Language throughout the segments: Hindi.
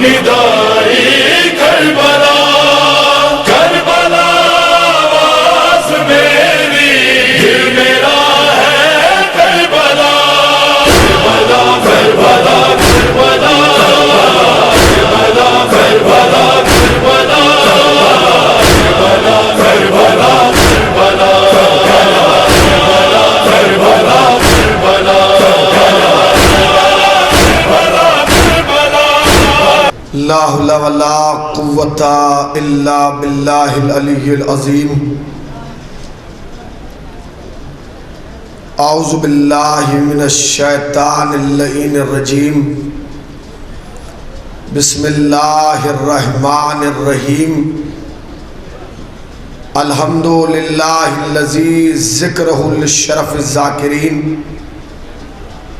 निदाई करबला करबला आवाज़ मेरी दिल मेरा है Karbala Karbala Karbala Karbala Karbala Karbala Karbala Karbala Karbala Karbala Karbala ला हौला वला कुव्वता इल्ला बिल्लाहिल अलिय्यिल अज़ीम। औज़ु बिल्लाहि मिनश शैतानिर लईनिर रजीम। बिस्मिल्लाहिर रहमानिर रहीम। अल्हम्दुलिल्लाहिल्लज़ी ज़िक्रुहु लिश्शरफ़िज़ ज़ाकिरीन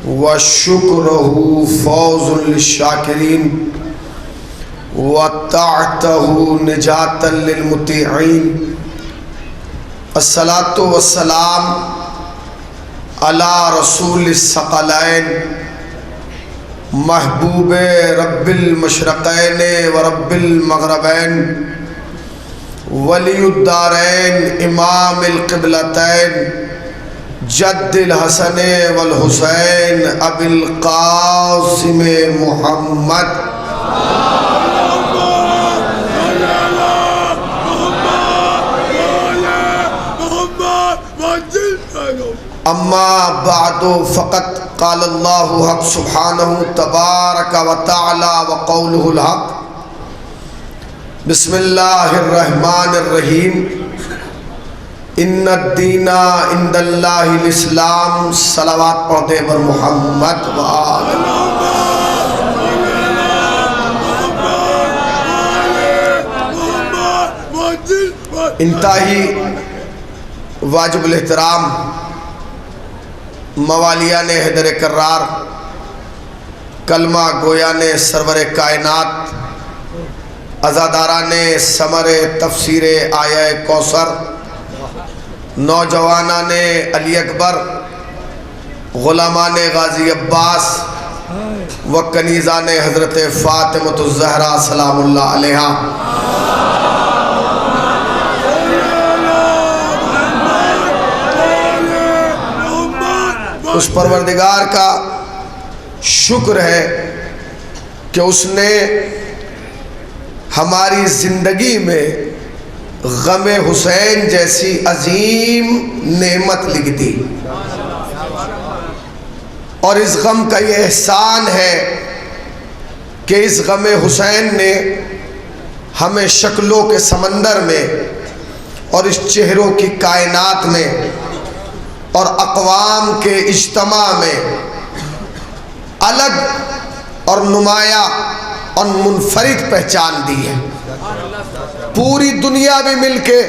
व शुक्रुहु फ़ौज़ुल लिश्शाकिरीन व ताअतहु निजातन लिलमुतीईन। अस्सलातु वस्सलाम अला रसूलिस सकलैन महबूबे रब्बिल मशरक़ैन व रब्बिल मग़रबैन वलियुद्दारैन इमामिल क़िबलतैन जद्दिल हसन वल हुसैन अबिल क़ासिम मुहम्मद। अम्मा बादो फ़क़त क़ालल्लाहु हक़ सुब्हानहु तबारक व तआला व क़ौलुहुल हक़। बिस्मिल्लाहिर रहमानिर रहीम। इन्नद्दीना इंदल्लाहिल इस्लाम। सलावत पढ़ते बर मुहम्मद व आले। इंतहाई वाजिबुल एहतराम मवालिया ने हैदर करार कलमा गोया ने सरवर कायनात अज़ादारा ने समर तफसीर आया कौसर नौजवाना ने अली अकबर गुलामा ने गाजी अब्बास व कनीज़ा ने हज़रत फ़ातिमतुज़ ज़हरा सलामुल्लाह अलैहा। उस परवरदिगार का शुक्र है कि उसने हमारी ज़िंदगी में ग़म हुसैन जैसी अजीम नेमत लिख दी। और इस गम का ये एहसान है कि इस ग़म हुसैन ने हमें शक्लों के समंदर में और इस चेहरों की कायनात में और अक़वाम के इज्तमा में अलग और नुमाया और मुनफरिद पहचान दी है। पूरी दुनिया भी मिलके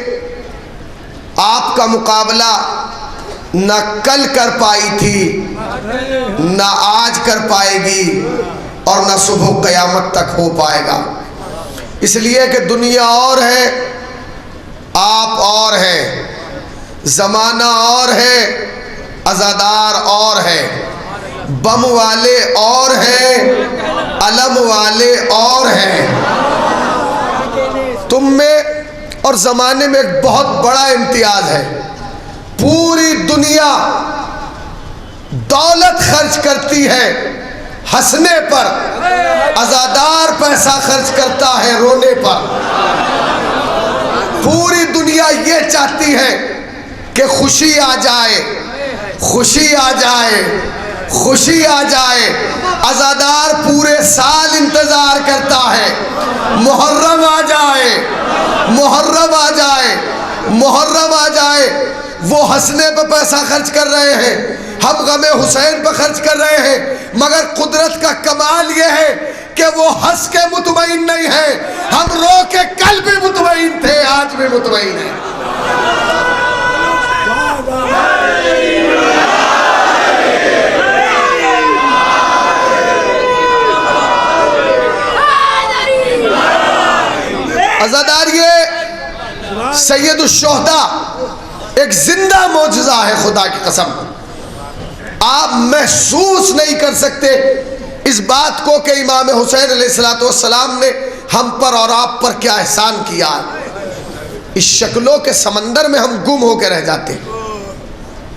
आपका मुकाबला न कल कर पाई थी, न आज कर पाएगी और न सुबह क़यामत तक हो पाएगा। इसलिए कि दुनिया और है, आप और हैं, ज़माना और है, अज़ादार और है, बम वाले और हैं, अलम वाले और हैं। तुम में और ज़माने में एक बहुत बड़ा इम्तियाज़ है। पूरी दुनिया दौलत खर्च करती है हंसने पर, अज़ादार पैसा खर्च करता है रोने पर। पूरी दुनिया ये चाहती है कि खुशी आ जाए, खुशी आ जाए, खुशी आ जाए। अज़ादार पूरे साल इंतज़ार करता है मुहर्रम आ जाए, मुहर्रम आ जाए, मुहर्रम आ जाए। वो हंसने पर पैसा खर्च कर रहे हैं, हम ग़म हुसैन पर खर्च कर रहे हैं। मगर कुदरत का कमाल ये है कि वो हंस के मुतमईन नहीं है, हम रो के कल भी मुतमईन थे, आज भी मुतमईन हैं। अज़ादार ये सैयदुश्शुहदा एक जिंदा मौजज़ा है। खुदा की कसम आप महसूस नहीं कर सकते इस बात को कि इमाम हुसैन अलैहिस्सलाम ने हम पर और आप पर क्या एहसान किया। इस शक्लों के समंदर में हम गुम होकर रह जाते,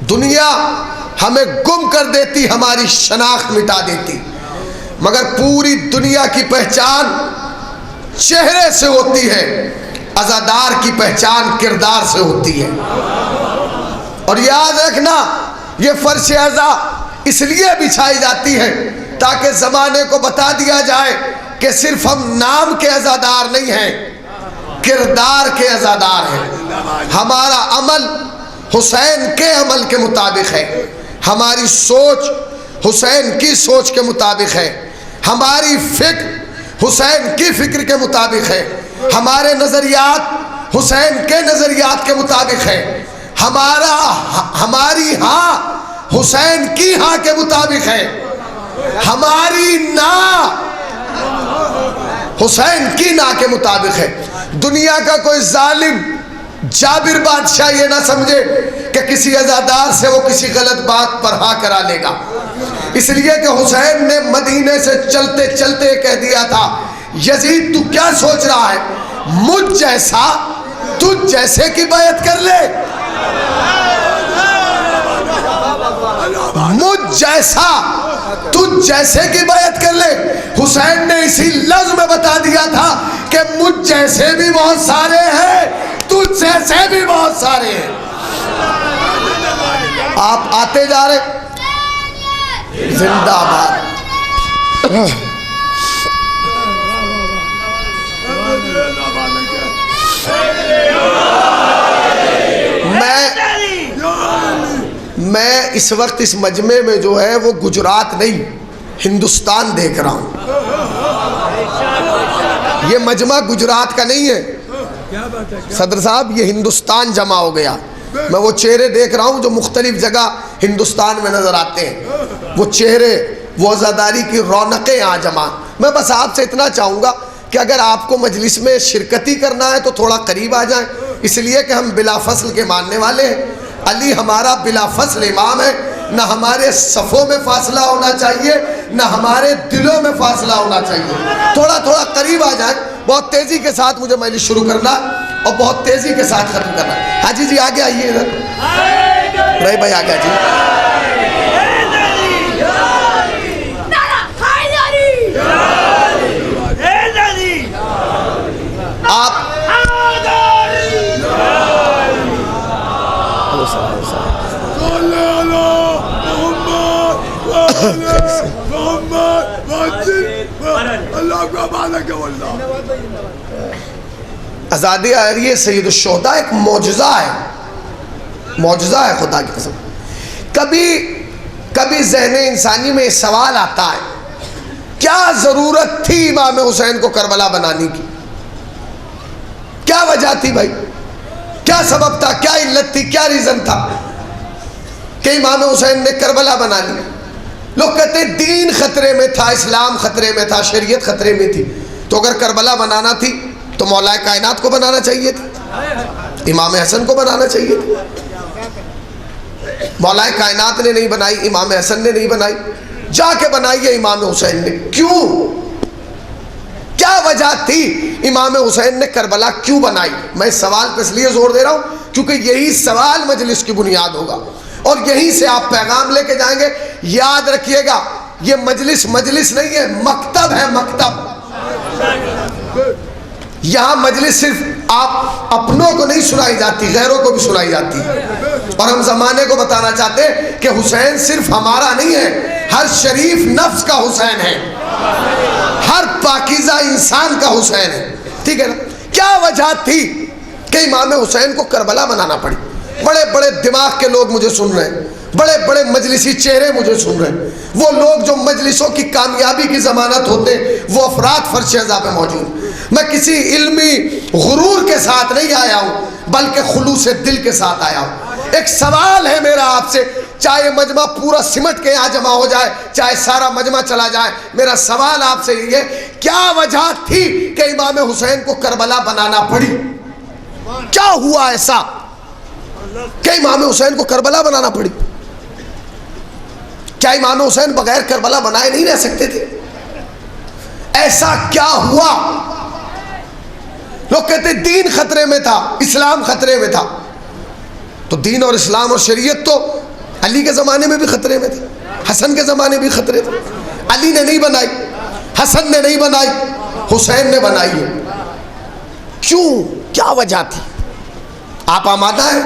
दुनिया हमें गुम कर देती, हमारी शनाख्त मिटा देती। मगर पूरी दुनिया की पहचान चेहरे से होती है, अज़ादार की पहचान किरदार से होती है। और याद रखना, ये फर्श अज़ा इसलिए बिछाई जाती है ताकि ज़माने को बता दिया जाए कि सिर्फ हम नाम के अज़ादार नहीं हैं, किरदार के अज़ादार हैं। हमारा अमल हुसैन के अमल के मुताबिक है, हमारी सोच हुसैन की सोच के मुताबिक है, हमारी फिक्र हुसैन की फिक्र के मुताबिक है, हमारे नज़रियात हुसैन के नज़रियात के मुताबिक है, हमारी हाँ हुसैन की हाँ के मुताबिक है, हमारी ना हुसैन की ना के मुताबिक है। दुनिया का कोई जालिम जाबिर बादशाह ये ना समझे कि किसी अज़ादार से वो किसी गलत बात पर हाँ करा लेगा। इसलिए कि हुसैन ने मदीने से चलते चलते कह दिया था, यजीद तू क्या सोच रहा है, मुझ जैसा तुझ जैसे की बैत कर ले, मुझ जैसा तुझ जैसे की बैत कर ले। हुसैन ने इसी लफ्ज में बता दिया था कि मुझ जैसे भी बहुत सारे हैं, तुझ जैसे भी बहुत सारे हैं। आप आते जा रहे, जिंदाबाद। मैं इस वक्त इस मजमे में जो है वो गुजरात नहीं हिंदुस्तान देख रहा हूँ। ये मजमा गुजरात का नहीं है सदर साहब, ये हिंदुस्तान जमा हो गया। मैं वो चेहरे देख रहा हूँ जो मुख्तलिफ जगह हिंदुस्तान में नजर आते हैं, वो चेहरे, वो अज़ादारी की रौनकें यहाँ जमा। मैं बस आपसे इतना चाहूँगा कि अगर आपको मजलिस में शिरकती करना है तो थोड़ा करीब आ जाएं, इसलिए कि हम बिला फसल के मानने वाले हैं। अली हमारा बिला फसल इमाम है, न हमारे सफ़ों में फासला होना चाहिए, न हमारे दिलों में फासला होना चाहिए। थोड़ा थोड़ा करीब आ जाए। बहुत तेज़ी के साथ मुझे मजलिस शुरू करना और बहुत तेज़ी के साथ ख़त्म करना। हाजी जी आगे आइए इधर, रही भाई आगे जी। आप आज़ादी आ रही है, सैयद शुहदा एक मौजज़ा है, मौजज़ा है खुदा की कसम। कभी ज़हन इंसानी में सवाल आता है, क्या ज़रूरत थी इमाम हुसैन को करबला बनाने की? क्या वजह थी भाई, क्या सबब था, क्या इल्लत थी, क्या रीज़न था कि इमाम हुसैन ने करबला बना लिया? लोग कहते हैं दीन खतरे में था, इस्लाम खतरे में था, शरीयत खतरे में थी। तो अगर करबला बनाना थी तो मौलाए कायनात को बनाना चाहिए था, इमाम हसन को बनाना चाहिए था। मौलाए कायनात ने नहीं बनाई, इमाम हसन ने नहीं बनाई, जाके बनाई है इमाम हुसैन ने। क्यों, क्या वजह थी इमाम हुसैन ने करबला क्यों बनाई? मैं इस सवाल पर इसलिए जोर दे रहा हूँ क्योंकि यही सवाल मजलिस की बुनियाद होगा और यहीं से आप पैगाम लेके जाएंगे। याद रखिएगा, ये मजलिस नहीं है, मकतब है, मकतब। यहाँ मजलिस सिर्फ आप अपनों को नहीं सुनाई जाती, गैरों को भी सुनाई जाती है। और हम जमाने को बताना चाहते हैं कि हुसैन सिर्फ हमारा नहीं है, हर शरीफ नफ्स का हुसैन है, हर पाकीज़ा इंसान का हुसैन है। ठीक है ना? क्या वजह थी कि इमाम हुसैन को करबला बनाना पड़ी? बड़े बड़े दिमाग के लोग मुझे सुन रहे हैं, बड़े बड़े मजलिसी चेहरे मुझे सुन रहे हैं, वो लोग जो मजलिसों की कामयाबी की जमानत होते, वो अफराद फर्श अज़ा पे मौजूद। मैं किसी इल्मी गुरूर के साथ नहीं आया हूँ, बल्कि खुलूस दिल के साथ आया हूँ। एक सवाल है मेरा आपसे, चाहे मजमा पूरा सिमट के यहाँ जमा हो जाए, चाहे सारा मजमा चला जाए, मेरा सवाल आपसे ये, क्या वजह थी कि इमाम हुसैन को करबला बनाना पड़ी? क्या हुआ ऐसा कि इमाम हुसैन को करबला बनाना पड़ी? क्या इमाम हुसैन बगैर करबला बनाए नहीं रह सकते थे? ऐसा क्या हुआ? लोग कहते दीन खतरे में था, इस्लाम खतरे में था। तो दीन और इस्लाम और शरीयत तो अली के ज़माने में भी खतरे में थी, हसन के ज़माने भी खतरे थे। अली ने नहीं बनाई, हसन ने नहीं बनाई, हुसैन ने बनाई है। क्यों? क्या वजह थी? आप आमादा है?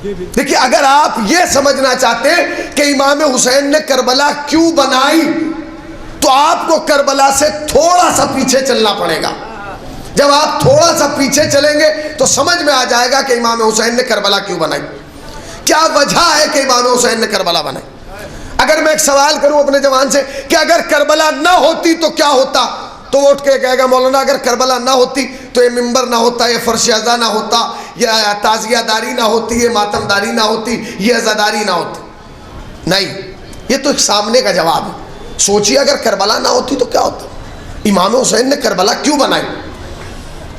देखिए, अगर आप ये समझना चाहते कि इमाम हुसैन ने करबला क्यों बनाई, तो आपको करबला से थोड़ा सा पीछे चलना पड़ेगा। जब आप थोड़ा सा पीछे चलेंगे तो समझ में आ जाएगा कि इमाम हुसैन ने करबला क्यों बनाई, क्या वजह है कि इमाम हुसैन ने करबला बनाई। अगर मैं एक सवाल करूं अपने जवान से कि अगर करबला ना होती तो क्या होता, तो वो उठ के कहेगा मौलाना अगर करबला ना होती तो ये मिंबर ना होता, ये फर्श अज़ा ना होता, ये ताज़ियादारी ना होती, ये मातमदारी ना होती, ये अज़ादारी ना होती। नहीं, ये तो एक सामने का जवाब है। सोचिए अगर करबला ना होती तो क्या होता। इमाम हुसैन ने करबला क्यों बनाई?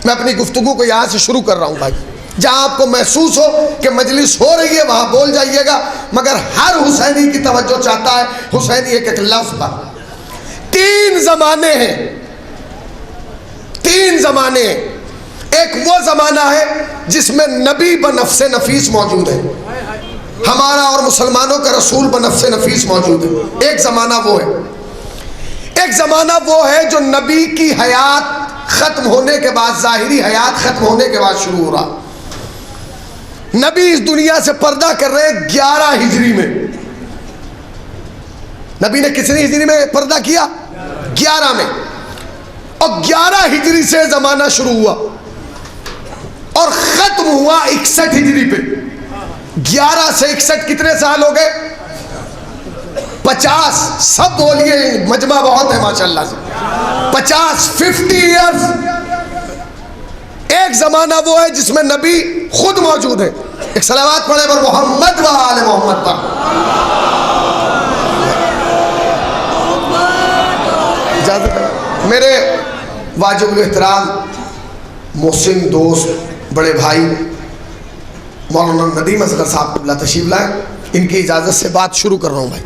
मैं अपनी गुफ्तगू को यहाँ से शुरू कर रहा हूँ भाई। जहाँ आपको महसूस हो कि मजलिस हो रही है वहाँ बोल जाइएगा, मगर हर हुसैनी की तवज्जो चाहता है हुसैनी एक एक लफ्ज़ पर। तीन ज़माने हैं, तीन ज़माने हैं। एक वो ज़माना है जिसमें नबी बनफ्से नफीस मौजूद है, हमारा और मुसलमानों का रसूल बनफ्से नफीस मौजूद है। एक ज़माना वो है। एक ज़माना वो है जो नबी की हयात ख़त्म होने के बाद, ज़ाहिरी हयात ख़त्म होने के बाद शुरू हो रहा। नबी इस दुनिया से पर्दा कर रहे हैं 11 हिजरी में। नबी ने कितनी हिजरी में पर्दा किया? 11 में। और 11 हिजरी से ज़माना शुरू हुआ और ख़त्म हुआ 61 हिजरी पे। 11 से 61 कितने साल हो गए? 50। सब बोलिए, मजमा बहुत है माशाल्लाह से। 50 ईयर्स। एक जमाना वो है जिसमें नबी खुद मौजूद है। एक सलावत पढ़े पर मोहम्मद व आले मोहम्मद पर। इजाजत है मेरे वाजिबुल एहतराम मोहसिन दोस्त बड़े भाई मौलाना नदीम असगर साहब क़िबला तशरीफ लाए, इनकी इजाज़त से बात शुरू कर रहा हूँ भाई।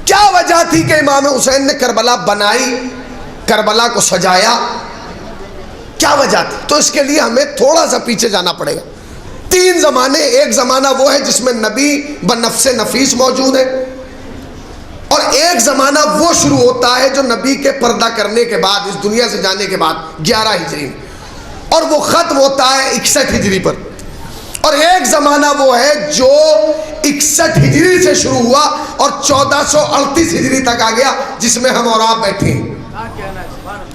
क्या वजह थी कि इमाम हुसैन ने करबला बनाई, करबला को सजाया? क्या वजह थी? तो इसके लिए हमें थोड़ा सा पीछे जाना पड़ेगा। तीन ज़माने। एक ज़माना वो है जिसमें नबी बनफ्से नफीस मौजूद है, और एक ज़माना वो शुरू होता है जो नबी के पर्दा करने के बाद, इस दुनिया से जाने के बाद 11 हिजरी में, और वो ख़त्म होता है 61 हिजरी पर। और एक ज़माना वो है जो 61 हिजरी से शुरू हुआ और 1438 हिजरी तक आ गया, जिसमें हम और आप बैठे हैं।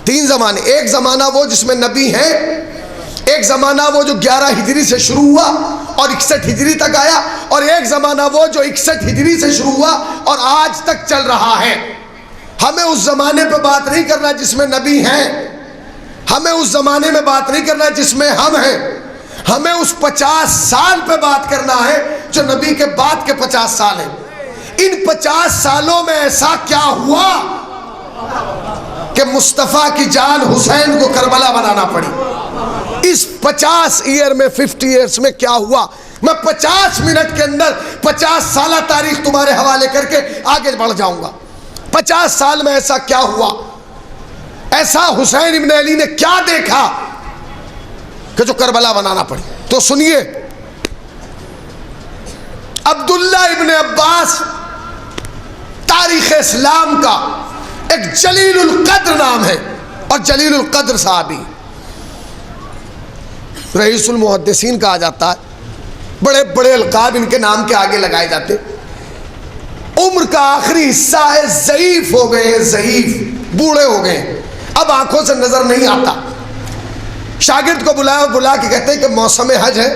तीन ज़माने। एक ज़माना वो जिसमें नबी है, एक ज़माना वो जो 11 हिजरी से शुरू हुआ और 61 हिजरी तक आया, और एक ज़माना वो जो 61 हिजरी से शुरू हुआ और आज तक चल रहा है। हमें उस ज़माने पे बात नहीं करना जिसमें नबी हैं, हमें उस ज़माने में बात नहीं करना जिसमें हम हैं, हमें उस 50 साल पे बात करना है जो नबी के बाद के 50 साल हैं। इन 50 सालों में ऐसा क्या हुआ कि मुस्तफ़ा की जान हुसैन को करबला बनाना पड़ी? इस 50 ईयर में, 50 ईयर्स में क्या हुआ? मैं 50 मिनट के अंदर 50 साल तारीख तुम्हारे हवाले करके आगे बढ़ जाऊंगा। 50 साल में ऐसा क्या हुआ? ऐसा हुसैन इब्न अली ने क्या देखा कि जो करबला बनाना पड़ी? तो सुनिए, अब्दुल्ला इब्न अब्बास तारीख़ इस्लाम का एक जलीलुल कद्र नाम है, और जलीलुल कद्र साहबी रईसुल मुहद्दिसीन कहा जाता है। बड़े बड़े अलकाब इनके नाम के आगे लगाए जाते। उम्र का आखिरी हिस्सा है, ज़ईफ हो गए, ज़ईफ, बूढ़े हो गए, अब आंखों से नजर नहीं आता। शागिर्द को बुला के कहते हैं कि मौसम हज है,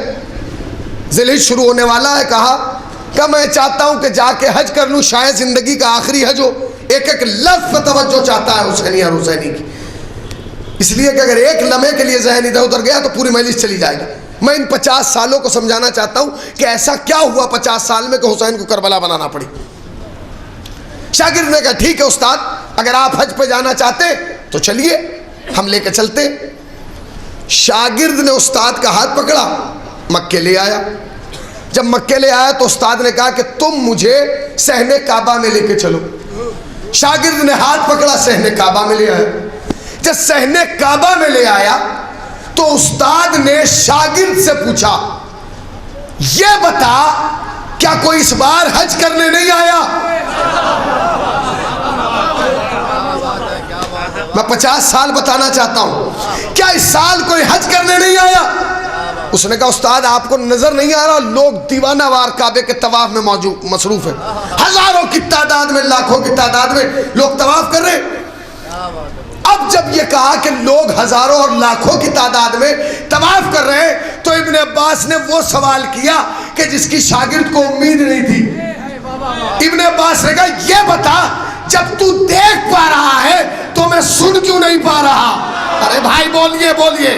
ज़िलहिज शुरू होने वाला है। कहा मैं चाहता हूं कि जाके हज कर लूं, शायद जिंदगी का आखिरी हज हो। एक एक लफ्ज़ पर तवज्जो चाहता है हुसैनी और हुसैनी की, इसलिए कि अगर एक लम्हे के लिए ज़हन इधर उधर गया तो पूरी मजलिस चली जाएगी। मैं इन 50 सालों को समझाना चाहता हूं कि ऐसा क्या हुआ 50 साल में कि हुसैन को करबला बनाना पड़ी। शागिर्द ने कहा ठीक है उस्ताद, अगर आप हज पे जाना चाहते तो चलिए, हम लेके चलते। शागिर्द ने उस्ताद का हाथ पकड़ा, मक्के ले आया। जब मक्के ले आया तो उस्ताद ने कहा कि तुम मुझे सहने काबा में लेके चलो। शागिर्द ने हाथ पकड़ा, सहने काबा में ले आया। जब सहने काबा में ले आया तो उस्ताद ने शागिर्द से पूछा, ये बता क्या कोई इस बार हज करने नहीं आया? मैं 50 साल बताना चाहता हूं, क्या इस साल कोई हज करने नहीं आया? उसने कहा उस्ताद आपको नजर नहीं आ रहा, लोग दीवाना वार काबे के तवाफ में मौजूद मसरूफ है। हजारों की तादाद में, लाखों की तादाद में लोग तवाफ कर रहे हैं। अब जब ये कहा कि लोग हजारों और लाखों की तादाद में तवाफ कर रहे हैं, तो इब्ने अब्बास ने वो सवाल किया कि जिसकी शागिर्द को उम्मीद नहीं थी। इब्ने अब्बास ने कहा ये बता, जब तू देख पा रहा है तो मैं सुन क्यों नहीं पा रहा? अरे भाई बोलिए बोलिए,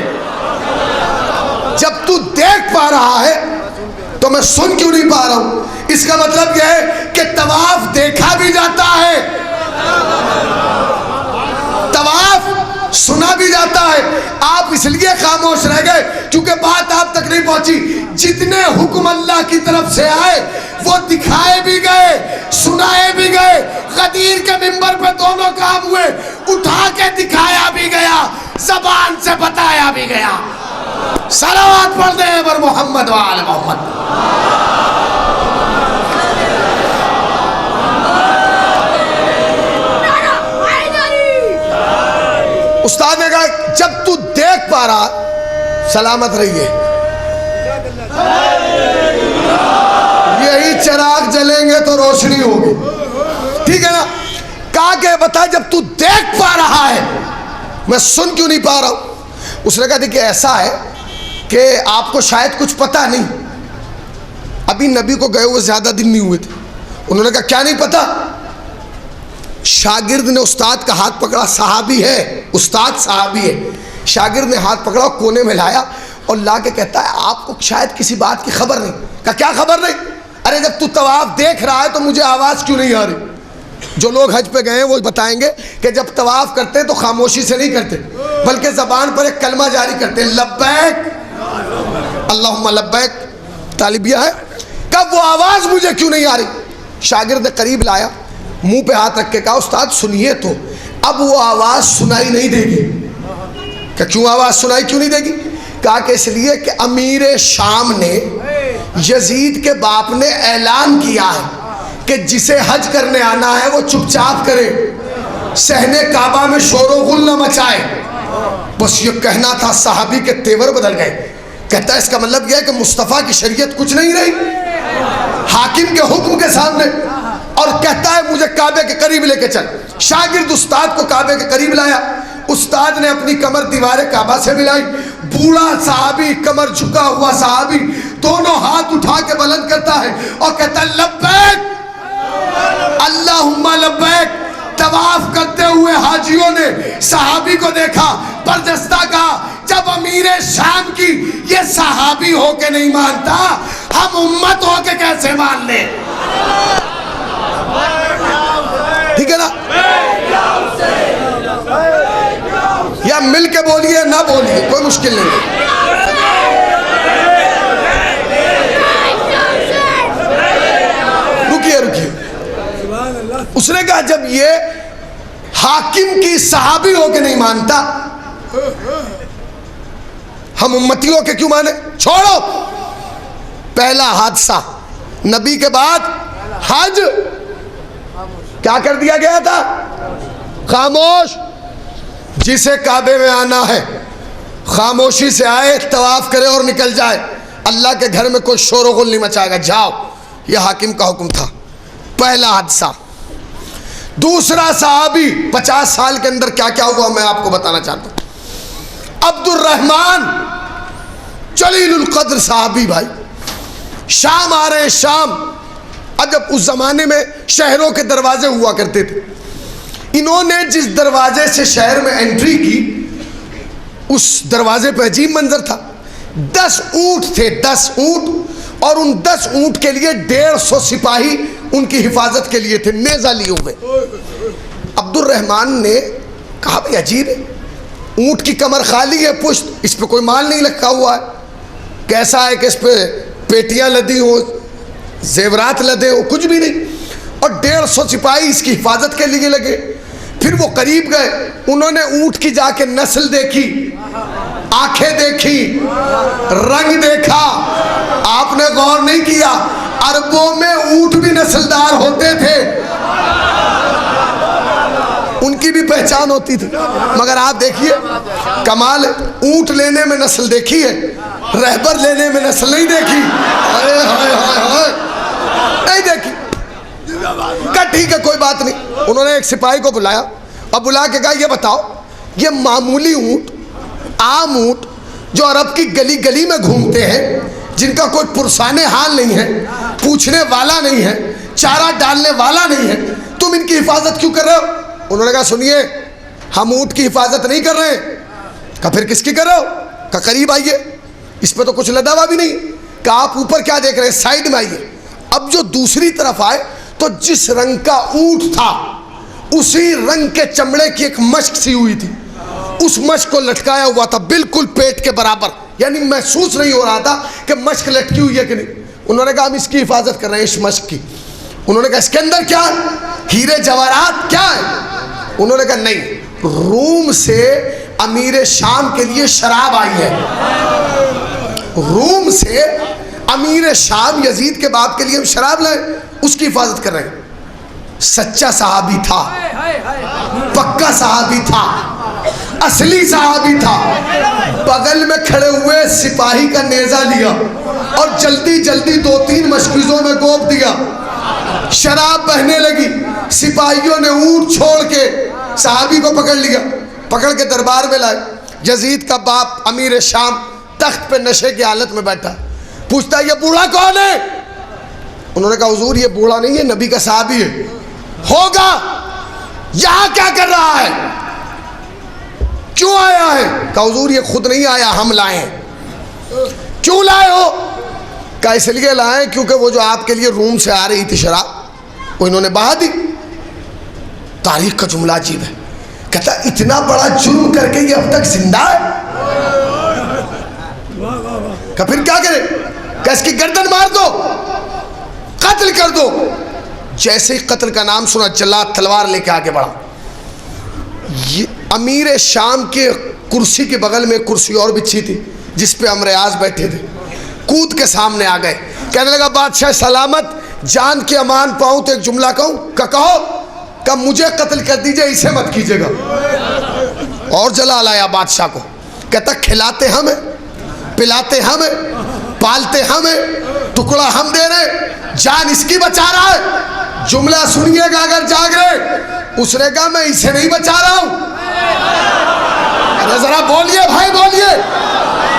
जब तू देख पा रहा है तो मैं सुन क्यों नहीं पा रहा हूं? इसका मतलब यह है कि तवाफ देखा भी जाता है, तवाफ सुना भी जाता है। आप इसलिए खामोश रह गए क्योंकि बात आप तक नहीं पहुंची। जितने हुक्म अल्लाह की तरफ से आए वो दिखाए भी गए, सुनाए भी गए। गदीर के मिंबर पे दोनों काम हुए, उठा के दिखाया भी गया, जबान से बताया भी गया। सलावत पढ़ दे बर मोहम्मद वाले मोहम्मद। उस्ताद ने कहा जब तू देख पा रहा, सलामत रहिए, यही चिराग जलेंगे तो रोशनी होगी, ठीक है ना? कहा के बता जब तू देख पा रहा है मैं सुन क्यों नहीं पा रहा हूं? उसने कहा देखिए ऐसा है कि आपको शायद कुछ पता नहीं, अभी नबी को गए हुए ज्यादा दिन नहीं हुए थे। उन्होंने कहा क्या नहीं पता? शागिर्द ने उस्ताद का हाथ पकड़ा, सहाबी है उस्ताद, सहाबी है। शागिर्द ने हाथ पकड़ा, कोने में लाया और ला के कहता है आपको शायद किसी बात की खबर नहीं। कहा क्या खबर नहीं? अरे जब तू तवाफ देख रहा है तो मुझे आवाज क्यों नहीं आ रही? जो लोग हज पे गए हैं वो बताएंगे कि जब तवाफ करते तो खामोशी से नहीं करते, बल्कि जबान पर एक कलमा जारी करते, लब्बैक अल्लाहुम्मा लब्बैक, तालिबिया है। कब वो आवाज मुझे क्यों नहीं आ रही? शागिर्द ने करीब लाया, मुंह पे हाथ रख के कहा उस्ताद सुनिए तो। अब वो आवाज सुनाई नहीं देगी। क्या क्यों आवाज सुनाई क्यों नहीं देगी? कहा कि इसलिए कि अमीर शाम ने, यजीद के बाप ने ऐलान किया है कि जिसे हज करने आना है वो चुपचाप करे, सहने काबा में शोर गुल न मचाए। बस ये कहना था, सहाबी के तेवर बदल गए। कहता है इसका मतलब यह है कि मुस्तफ़ा की शरीयत कुछ नहीं रही हाकिम के हुक्म के सामने। और कहता है मुझे काबे के करीब लेके चल। शागिर्द उस्ताद को काबे के करीब लाया, उस्ताद ने अपनी कमर दीवारे काबा से मिलाई। बूढ़ा सहाबी, कमर झुका हुआ सहाबी, दोनों हाथ उठा के बुलंद करता है और कहता है लब्बैक अल्लाहुम्मा लब्बैक। तवाफ करते हुए हाजियों ने सहाबी को देखा, बरदस्ता कहा जब अमीर शाम की ये सहाबी होके नहीं मानता, हम उम्मत होके कैसे मान ले? ठीक है ना? या मिल के बोलिए ना बोलिए, कोई मुश्किल नहीं है। रुकिए रुकिए। उसने कहा जब ये हाकिम की सहाबी होके नहीं मानता, हम उम्मतियों के क्यों माने? छोड़ो। पहला हादसा नबी के बाद हज क्या कर दिया गया था? खामोश। जिसे काबे में आना है खामोशी से आए, तवाफ करे और निकल जाए। अल्लाह के घर में कोई शोर गुल नहीं मचाएगा, जाओ। यह हाकिम का हुक्म था। पहला हादसा। दूसरा सहाबी, 50 साल के अंदर क्या क्या हुआ मैं आपको बताना चाहता हूं। अब्दुर्रहमान जलीलुल कद्र सहाबी भाई, शाम आ रहे हैं, शाम। अब जब उस जमाने में शहरों के दरवाजे हुआ करते थे, इन्होंने जिस दरवाजे से शहर में एंट्री की, उस दरवाजे पर अजीब मंजर था। 10 ऊंट थे, 10 ऊंट, और उन 10 ऊंट के लिए 150 सिपाही उनकी हिफाजत के लिए थे, नेजा लिए हुए। अब्दुर्रहमान ने कहा भाई अजीब है, ऊंट की कमर खाली है, पुश्त, इस पर कोई माल नहीं रखा हुआ है। कैसा है कि इस पे पेटियां लदी हो, जेवरात लदे हो, कुछ भी नहीं। और 150 सिपाही इसकी हिफाजत के लिए लगे। फिर वो करीब गए, उन्होंने ऊंट की जाके नस्ल देखी, आंखें देखी, रंग देखा। आपने गौर नहीं किया, अरबों में ऊंट भी नस्लदार होते थे, उनकी भी पहचान होती थी। मगर आप देखिए कमाल, ऊंट लेने में नस्ल देखी है, रहबर लेने में नस्ल नहीं देखी। अरे हाय हाय हाय, नहीं देखी। कहा ठीक है कोई बात नहीं। उन्होंने एक सिपाही को बुलाया और बुला के कहा ये बताओ, ये मामूली ऊंट, आम ऊंट जो अरब की गली गली में घूमते हैं, जिनका कोई पुरसाने हाल नहीं है, पूछने वाला नहीं है, चारा डालने वाला नहीं है, तुम इनकी हिफाजत क्यों कर रहे हो? उन्होंने कहा सुनिए, हम ऊंट की हिफाजत नहीं कर रहे हैं। कहा फिर किसकी कर रहे हो? कहा करीब आइए, इस पे तो कुछ लदा हुआ भी नहीं। कहा आप ऊपर क्या देख रहे हैं, साइड में आइए। अब जो दूसरी तरफ आए तो जिस रंग का ऊंट था उसी रंग के चमड़े की एक मश्क सी हुई थी, उस मश्क को लटकाया हुआ था बिल्कुल पेट के बराबर, यानी महसूस नहीं हो रहा था कि मश्क लटकी हुई है कि नहीं। उन्होंने कहा हम इसकी हिफाजत कर रहे हैं, इस मश्क की। उन्होंने कहा इसके अंदर क्या है, हीरे जवाहरात क्या है? उन्होंने कहा नहीं, रूम से अमीर शाम के लिए शराब आई है, रूम से अमीर शाम यजीद के बाप के लिए हम शराब लाए, उसकी हिफाजत कर रहे हैं। सच्चा सहाबी था, पक्का सहाबी था, असली सहाबी था। बगल में खड़े हुए सिपाही का नेजा लिया और जल्दी जल्दी 2-3 मशकीजों में गोप दिया। शराब बहने लगी। सिपाहियों ने ऊंट छोड़ के सहाबी को पकड़ लिया, पकड़ के दरबार में लाए। यजीद का बाप अमीर शाम तख्त पे नशे की हालत में बैठा, पूछता ये बूढ़ा कौन है? उन्होंने कहा हुजूर ये बूढ़ा नहीं है, नबी का सहाबी है। होगा, यहां क्या कर रहा है, क्यों आया है? कहा हुजूर ये खुद नहीं आया, हम लाए हैं। क्यों लाए हो? कहा इसलिए लाए क्योंकि वो जो आपके लिए रूम से आ रही थी शराब, वो इन्होंने बहा दी। तारीख का जुमला अजीब है। कहता इतना बड़ा जुर्म करके ये अब तक जिंदा है। कहा फिर क्या करे? कहा इसकी गर्दन मार दो, कत्ल कर दो। जैसे ही कत्ल का नाम सुना, जल्लाद तलवार लेके आगे बढ़ा। ये अमीर शाम के कुर्सी के बगल में कुर्सी और बिछी थी जिस पे अमरियाज बैठे थे, कूद के सामने आ गए। कहने लगा बादशाह सलामत, जान के अमान पाऊं तो एक जुमला कहूं? कहो। का मुझे कत्ल कर दीजिए, इसे मत कीजिएगा। और जला लाया बादशाह को। कहता खिलाते हमें, पिलाते हमें, पालते हमें, टुकड़ा हम दे रहे, जान इसकी बचा रहा है। जुमला सुनिएगा अगर जाग रहे। उसने कहा मैं इसे नहीं बचा रहा हूं। अरे जरा बोलिए भाई बोलिए,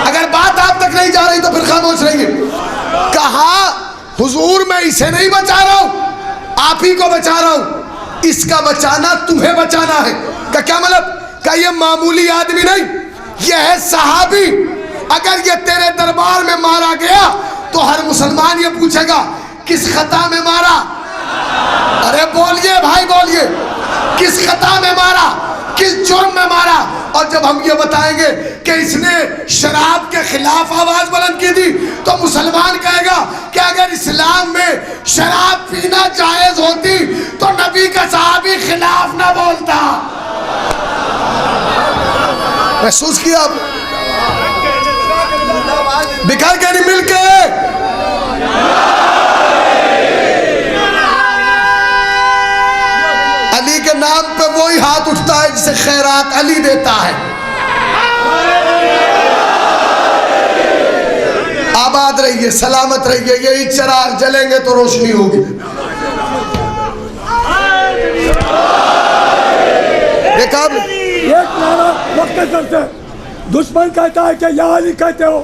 अगर बात आप तक नहीं जा रही तो फिर खामोश रहिए। कहा हुजूर मैं इसे नहीं बचा रहा हूं, आप ही को बचा रहा हूं। इसका बचाना तुम्हें बचाना है। का क्या मतलब? का ये मामूली आदमी नहीं, ये है सहाबी। अगर ये तेरे दरबार में मारा गया तो हर मुसलमान ये पूछेगा किस खता में मारा। अरे बोलिए भाई बोलिए, किस खता में मारा, किस जुर्म में मारा? और जब हम ये बताएंगे कि इसने शराब के खिलाफ आवाज बुलंद की थी तो मुसलमान कहेगा कि अगर इस्लाम में शराब पीना जायज होती तो नबी का सहाबी खिलाफ ना बोलता। महसूस किया आप? बिखर के नहीं, मिल के। अली के नाम पे वही हाथ उठता है जिसे खैरात अली देता है। आबाद रहिए, सलामत रहिए। यही चिराग जलेंगे तो रोशनी होगी। देखा एक नारा वक्त दुश्मन कहता है कि या अली कहते हो,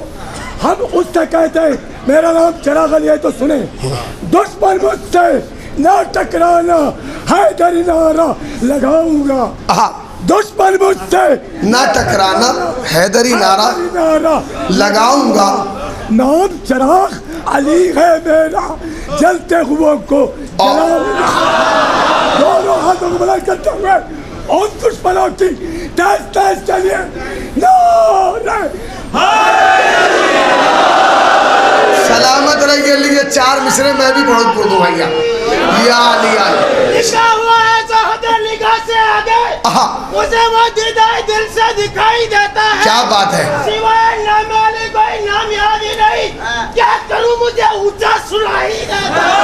हम उससे कहते हैं मेरा नाम चिराग अली है। तो सुने, दुश्मन मुझसे ना टकराना, हैदरी नारा लगाऊंगा। दुश्मन मुझसे ना टकराना, हैदरी नारा लगाऊंगा। नाम चिराग अली है मेरा, जलते हुए को जलाऊंगा। दोनों हाथों को बुलंद करते हुए और दुश्मनों की तेज तेज चलिए। सलामत रहिए। लिए 4 मिसरे मैं भी बहुत बोल दूं भैया। या अली लिखा हुआ है जो हदे निगाह से आगे मुझे वो दीदार दिल से दिखाई देता है। क्या बात है। सिवाय नाम वाले कोई नाम याद ही नहीं, क्या करूं मुझे ऊंचा सुनाई देता है।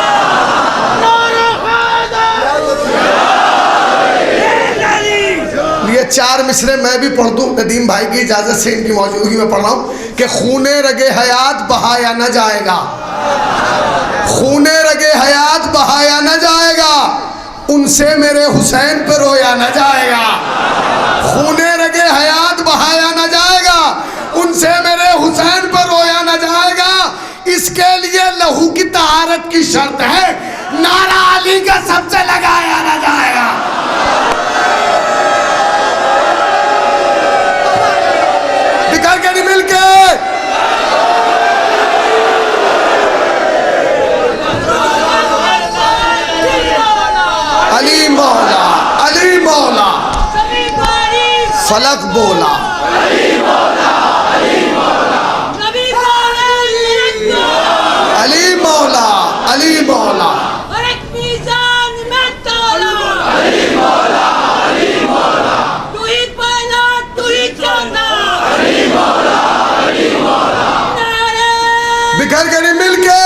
ये 4 मिसरे मैं भी पढ़ दूं, नदीम भाई की इजाजत से, इनकी मौजूदगी में पढ़ रहा हूं कि खूने रगे हयात बहाया न जाएगा, खूने रगे हयात बहाया न जाएगा, उनसे मेरे हुसैन पे रोया न जाएगा। खूने रगे हयात बहाया न जाएगा, उनसे मेरे हुसैन पे रोया न जाएगा। इसके लिए लहू की तहारत की शर्त है, नारा अली का सबसे लगाया न जाएगा। बिखर के नहीं मिलके अली मौला, अली मौला फलक बोला, अली मौला, अली मौला, अली मौला, बिखर के नहीं मिलके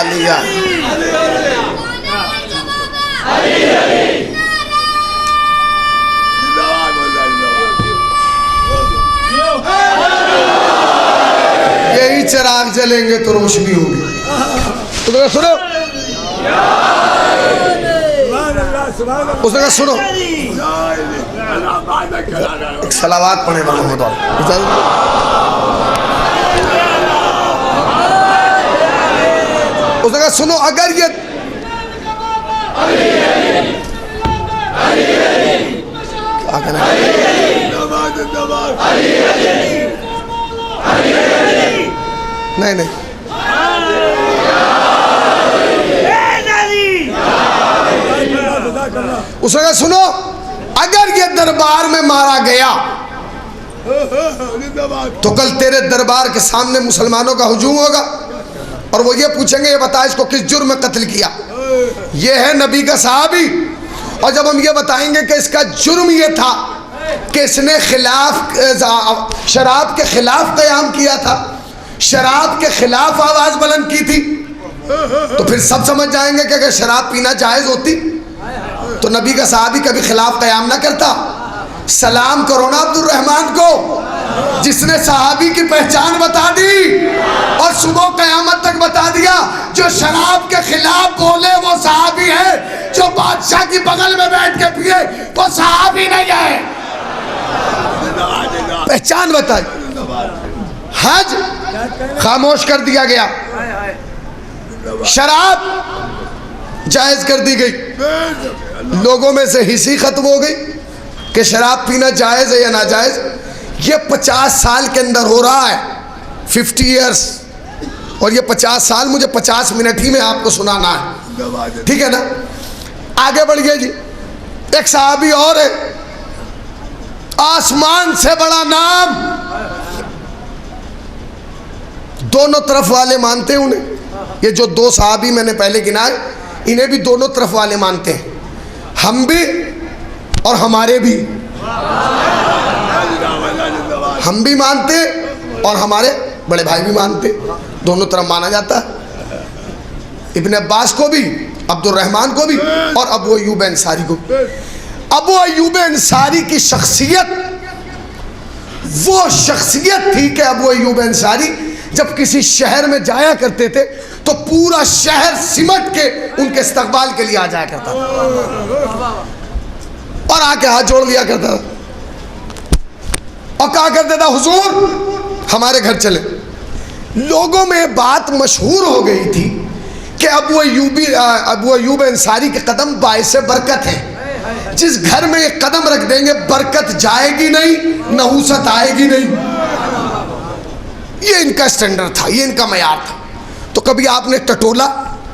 लिया। यही चिराग जलेंगे तो रोशनी होगी। तो सुनो, उसने कहा सुनो, एक सलावात पढ़े मोहम्मद। उसने कहा सुनो, अगर ये क्या कहना नहीं नहीं उसने कहा सुनो, अगर ये दरबार में मारा गया तो कल तेरे दरबार के सामने मुसलमानों का हुजूम होगा और वो ये पूछेंगे ये बता इसको किस जुर्म में कत्ल किया। ये है नबी का सहाबी, और जब हम ये बताएंगे कि इसका जुर्म ये था कि इसने शराब के खिलाफ क़याम किया था, शराब के खिलाफ आवाज़ बुलंद की थी, तो फिर सब समझ जाएंगे कि अगर शराब पीना जायज़ होती तो नबी का सहाबी कभी खिलाफ क़याम ना करता। सलाम करो ना अब्दुल रहमान को, जिसने सहाबी की पहचान बता दी और सुबह क़यामत तक बता दिया। जो शराब के खिलाफ बोले वो सहाबी है, जो बादशाह की बगल में बैठ के पिए वो सहाबी नहीं है। पहचान बताई। हज खामोश कर दिया गया, शराब जायज कर दी गई, लोगों में से हिस्सी खत्म हो गई कि शराब पीना जायज है या नाजायज। ये 50 साल के अंदर हो रहा है, 50 इयर्स, और ये 50 साल मुझे 50 मिनट ही में आपको सुनाना है, ठीक है ना। आगे बढ़िए जी। एक सहाबी और है, आसमान से बड़ा नाम, दोनों तरफ वाले मानते हैं उन्हें। ये जो 2 सहाबी मैंने पहले गिनाए, इन्हें भी दोनों तरफ वाले मानते हैं, हम भी और हमारे भी। हम भी मानते और हमारे बड़े भाई भी मानते, दोनों तरफ माना जाता है। इब्न अब्बास को भी, अब्दुल रहमान को भी और अबू अय्यूब अंसारी को। अबू अय्यूब अंसारी की शख्सियत वो शख्सियत थी कि अबू अय्यूब अंसारी जब किसी शहर में जाया करते थे तो पूरा शहर सिमट के उनके इस्तकबाल के लिए आ जाया करता था और आके हाथ जोड़ लिया करता था और कहा करता था हुजूर हमारे घर चले। लोगों में बात मशहूर हो गई थी कि अबू अय्यूब अंसारी के कदम बाइस बरकत हैं। जिस घर में एक कदम रख देंगे बरकत जाएगी नहीं, नहुसत आएगी नहीं। ये इनका स्टैंडर्ड था, ये इनका मयार था। तो कभी आपने टटोला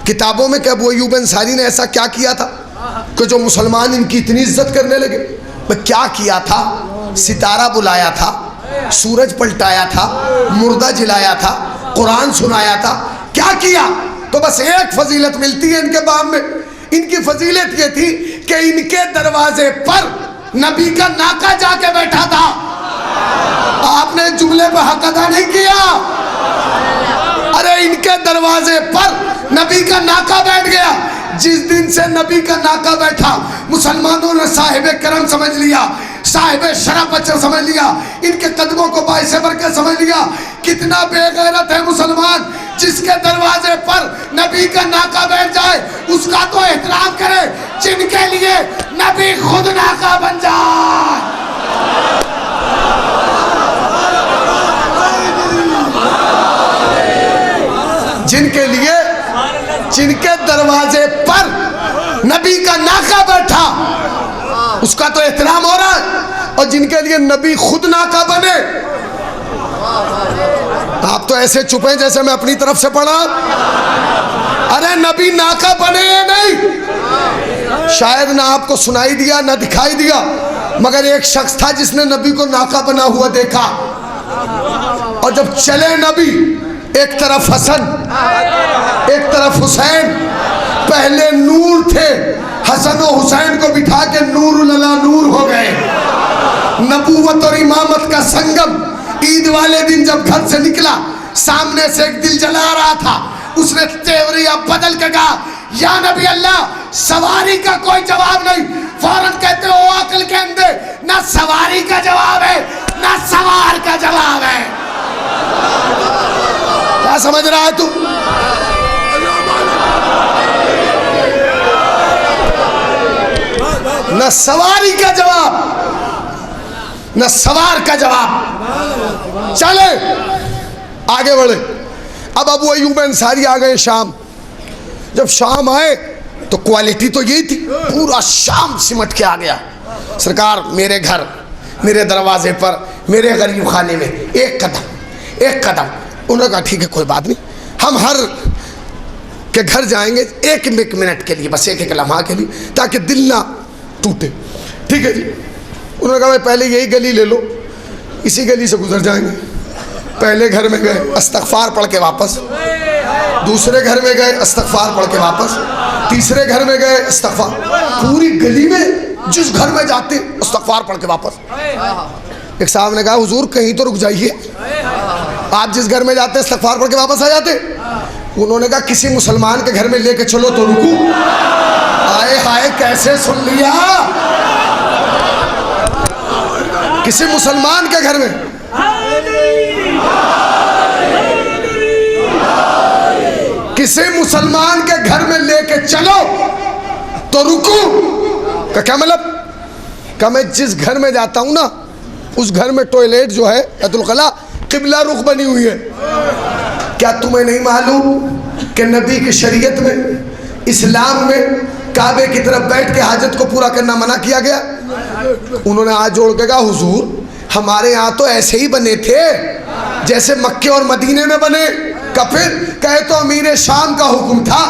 किताबों में कि अबू अय्यूब अंसारी ने ऐसा क्या किया था कि जो मुसलमान इनकी इतनी इज्जत करने लगे? मैं क्या किया था? सितारा बुलाया था, सूरज पलटाया था, मुर्दा जिलाया था, कुरान सुनाया था, क्या किया? तो बस एक फजीलत मिलती है इनके बाब में। इनकी फजीलत ये थी कि इनके दरवाजे पर नबी का नाका जाके बैठा था। आपने जुमले पर हक अदा नहीं किया। अरे इनके दरवाजे पर नबी का नाका बैठ गया। जिस दिन से नबी का नाका बैठा, मुसलमानों ने साहिब करम समझ लिया, साहिब शरफ समझ लिया, इनके कदमों को बाइसे बरकत समझ लिया। कितना बेगैरत है मुसलमान, जिसके दरवाजे पर नबी का नाका बैठ जाए उसका तो एहतराम करे, जिनके लिए नबी खुद नाका बन जाए। जिनके लिए, जिनके दरवाजे पर नबी का नाका बैठा उसका तो एहतराम हो रहा है, और जिनके लिए नबी खुद नाका बने। आप तो ऐसे चुपे जैसे मैं अपनी तरफ से पढ़ा। अरे नबी नाका बने या नहीं, शायद ना आपको सुनाई दिया ना दिखाई दिया, मगर एक शख्स था जिसने नबी को नाका बना हुआ देखा। और जब चले नबी, एक तरफ हसन एक तरफ हुसैन, पहले नूर थे, हसन और हुसैन को बिठा के नूर लला नूर हो गए। नबूवत और इमामत का संगम। ईद वाले दिन जब घर से निकला, सामने से एक दिल जला रहा था, उसने तेवरिया बदल के कहा, या नबी अल्लाह, सवारी का कोई जवाब नहीं। फौरन कहते हो अकल के अंदर, ना सवारी का जवाब है ना सवार का जवाब है। क्या समझ रहा है तू? न सवारी का जवाब न सवार का जवाब। चले आगे बढ़े। अब अबू अय्यूब अंसारी आ गए शाम। जब शाम आए तो क्वालिटी तो यही थी, पूरा शाम सिमट के आ गया। सरकार मेरे घर, मेरे दरवाजे पर, मेरे गरीब खाने में एक कदम, एक कदम। उन्होंने कहा ठीक है कोई बात नहीं, हम हर के घर जाएंगे एक मिनट के लिए, बस एक लम्हा के लिए, ताकि दिल ना टूटे। ठीक है जी। उन्होंने कहा भाई पहले यही गली ले लो, इसी गली से गुजर जाएंगे। पहले घर में गए, इस्तग़फ़ार पढ़ के वापस। दूसरे घर में गए, इस्तग़फ़ार पढ़ के वापस। तीसरे घर में गए, इस्तग़फ़ार। पूरी गली में जिस घर में जाते इस्तग़फ़ार पढ़ के वापस। एक साहब ने कहा हुजूर कहीं तो रुक जाइए, आप जिस घर में जाते इस्तग़फ़ार पढ़ के वापस आ जाते। उन्होंने कहा किसी मुसलमान के घर में लेके चलो तो रुकू। आए हाय कैसे सुन लिया, किसी मुसलमान के घर में। किसी मुसलमान के घर में लेके चलो तो रुकू का क्या मतलब? क्या मैं जिस घर में जाता हूं ना उस घर में टॉयलेट जो है बैतुल खला किबला रुख बनी हुई है। क्या तुम्हें नहीं मालूम कि नबी की शरीयत में, इस्लाम में काबे की तरफ बैठ के हाजत को पूरा करना मना किया गया? उन्होंने हाथ जोड़ के कहा हुजूर हमारे यहाँ तो ऐसे ही बने थे जैसे मक्के और मदीने में बने। का फिर कहे तो अमीर शाम का हुक्म था,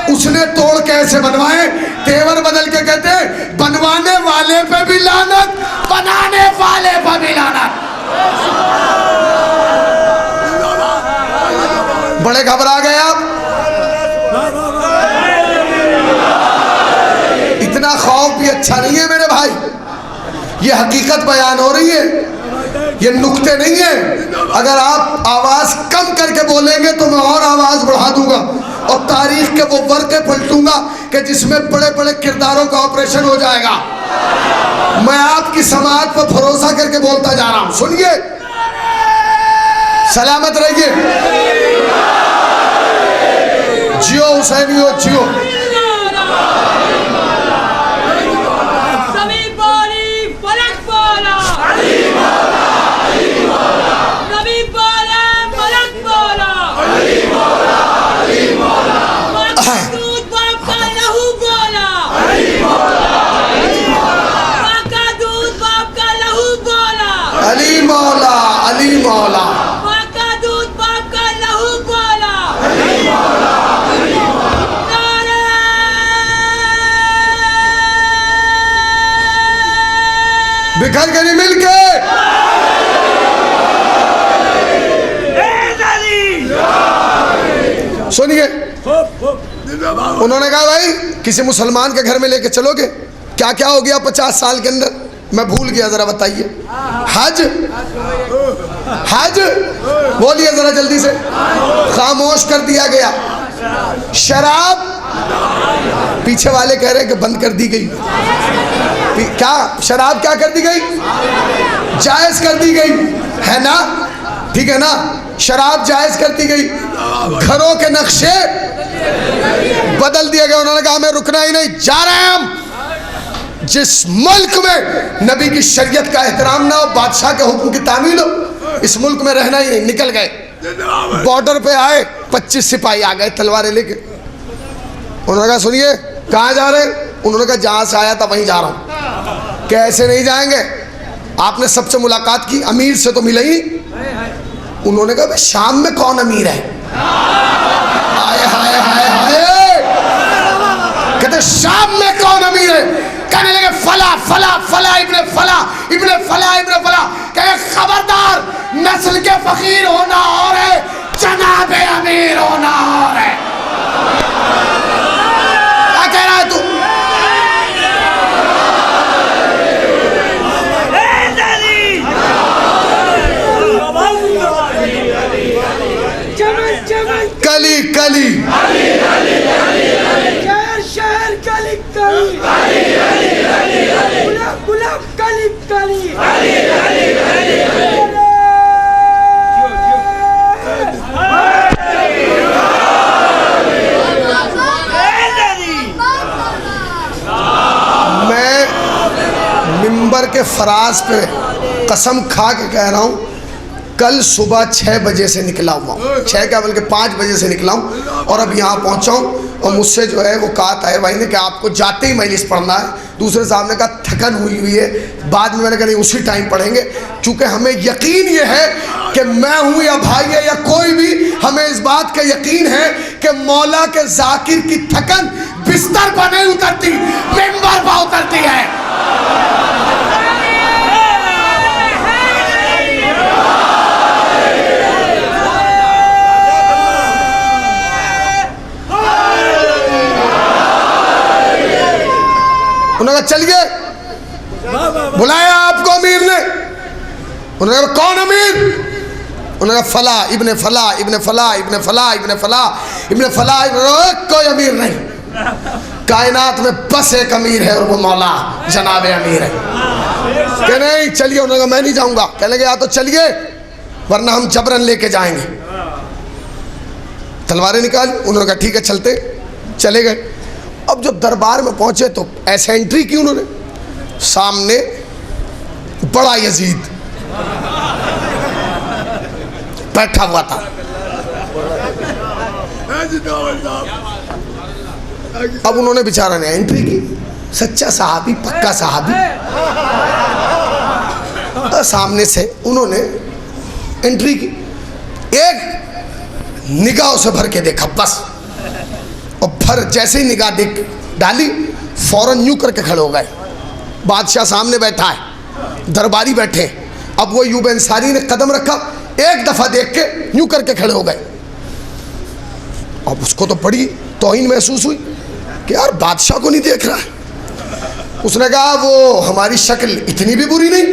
उसने तोड़ के ऐसे बनवाए। तेवर बदल के कहते बनवाने वाले पे भी लानत, बनाने वाले पे भी लानत। बड़े घबरा गए आप। इतना खौफ भी अच्छा नहीं है मेरे भाई, ये हकीकत बयान हो रही है, ये नुक्ते नहीं है। अगर आप आवाज कम करके बोलेंगे तो मैं और आवाज बढ़ा दूंगा और तारीख के वो वर्के पलटूंगा कि जिसमें बड़े बड़े किरदारों का ऑपरेशन हो जाएगा। मैं आपकी समाज पर भरोसा करके बोलता जा रहा हूं, सुनिए, सलामत रहिए। जियो हुसैनियो जियो। मौला। माँ का दूध बाप का लहू बोला। बिखर के नहीं मिलके। सुनिए, उन्होंने कहा भाई किसी मुसलमान के घर में लेके चलोगे? क्या क्या हो गया 50 साल के अंदर? मैं भूल गया, जरा बताइए। हज, हज बोलिए जरा जल्दी से। खामोश कर दिया गया। शराब पीछे वाले कह रहे हैं कि बंद कर दी गई। क्या शराब क्या कर दी गई? जायज कर दी गई है ना? ठीक है ना? शराब जायज कर दी गई। घरों के नक्शे बदल दिए गए। उन्होंने कहा हमें रुकना ही नहीं, जा रहे हैं हम। जिस मुल्क में नबी की शरीयत का एहतराम ना हो, बादशाह के हुक्म की तामील हो, इस मुल्क में रहना ही नहीं। निकल गए। बॉर्डर पे आए, 25 सिपाही आ गए तलवारें लेके। उन्होंने कहा सुनिए कहाँ जा रहे हैं? उन्होंने कहा जहाँ से आया था वहीं जा रहा हूँ। कैसे नहीं जाएंगे? आपने सबसे मुलाकात की, अमीर से तो मिले ही। उन्होंने कहा शाम में कौन अमीर है? हाय हाय हाय हाय। कहते शाम में कौन अमीर है? कहने लगे फला फला फला इब्ने फला इब्ने फला इब्ने फला। कहे खबरदार, नस्ल के फकीर होना और है, जनाबे अमीर होना और है। क्या कह रहा है तू? कली कली शहर कली कली गुलाब कली कली। मैं मिंबर के फराज पे कसम खा के कह रहा हूँ, कल सुबह 6 बजे से निकला हुआ हूँ। 6 क्या बल्कि 5 बजे से निकला हूँ और अब यहाँ पहुँचा हूँ। और मुझसे जो है वो कहा ताहिर भाई ने कि आपको जाते ही मजलिस पढ़ना है। दूसरे साहब ने कहा थकन हुई है, बाद में मैंने कहा नहीं उसी टाइम पढ़ेंगे, क्योंकि हमें यकीन ये है कि मैं हूँ या भाई है या कोई भी, हमें इस बात का यकीन है कि मौला के जाकिर की थकन बिस्तर पर नहीं उतरती, मिंबर पर उतरती है। उन्होंने कहा चलिए, बुलाया आपको अमीर ने। उन्होंने कहा कौन अमीर? उन्होंने कहा फला इब्ने फला इब्ने फला इब्ने फला इब्ने फला इब्ने फला। कोई अमीर नहीं, कायनात में बस एक अमीर है और वो मौला जनाबे अमीर है। कि नहीं चलिए। उन्होंने कहा मैं नहीं जाऊंगा। कहने लगे या तो चलिए वरना हम जबरन लेके जाएंगे। तलवारें निकाली। उन्होंने कहा ठीक है चलते। चले गए। अब जब दरबार में पहुंचे तो ऐसे एंट्री की उन्होंने, सामने बड़ा यजीद बैठा हुआ था। अब उन्होंने बेचारा ने एंट्री की, सच्चा सहाबी, पक्का सहाबी। सामने से उन्होंने एंट्री की, एक निगाह से भर के देखा बस, और भर जैसे ही निगाह देख डाली फौरन यूं करके खड़े हो गए। बादशाह सामने बैठा है, दरबारी बैठे। अब वो यूब अंसारी ने कदम रखा, एक दफा देख के यूं करके खड़े हो गए। अब उसको तो बड़ी तौहीन महसूस हुई कि यार बादशाह को नहीं देख रहा है। उसने कहा वो हमारी शक्ल इतनी भी बुरी नहीं।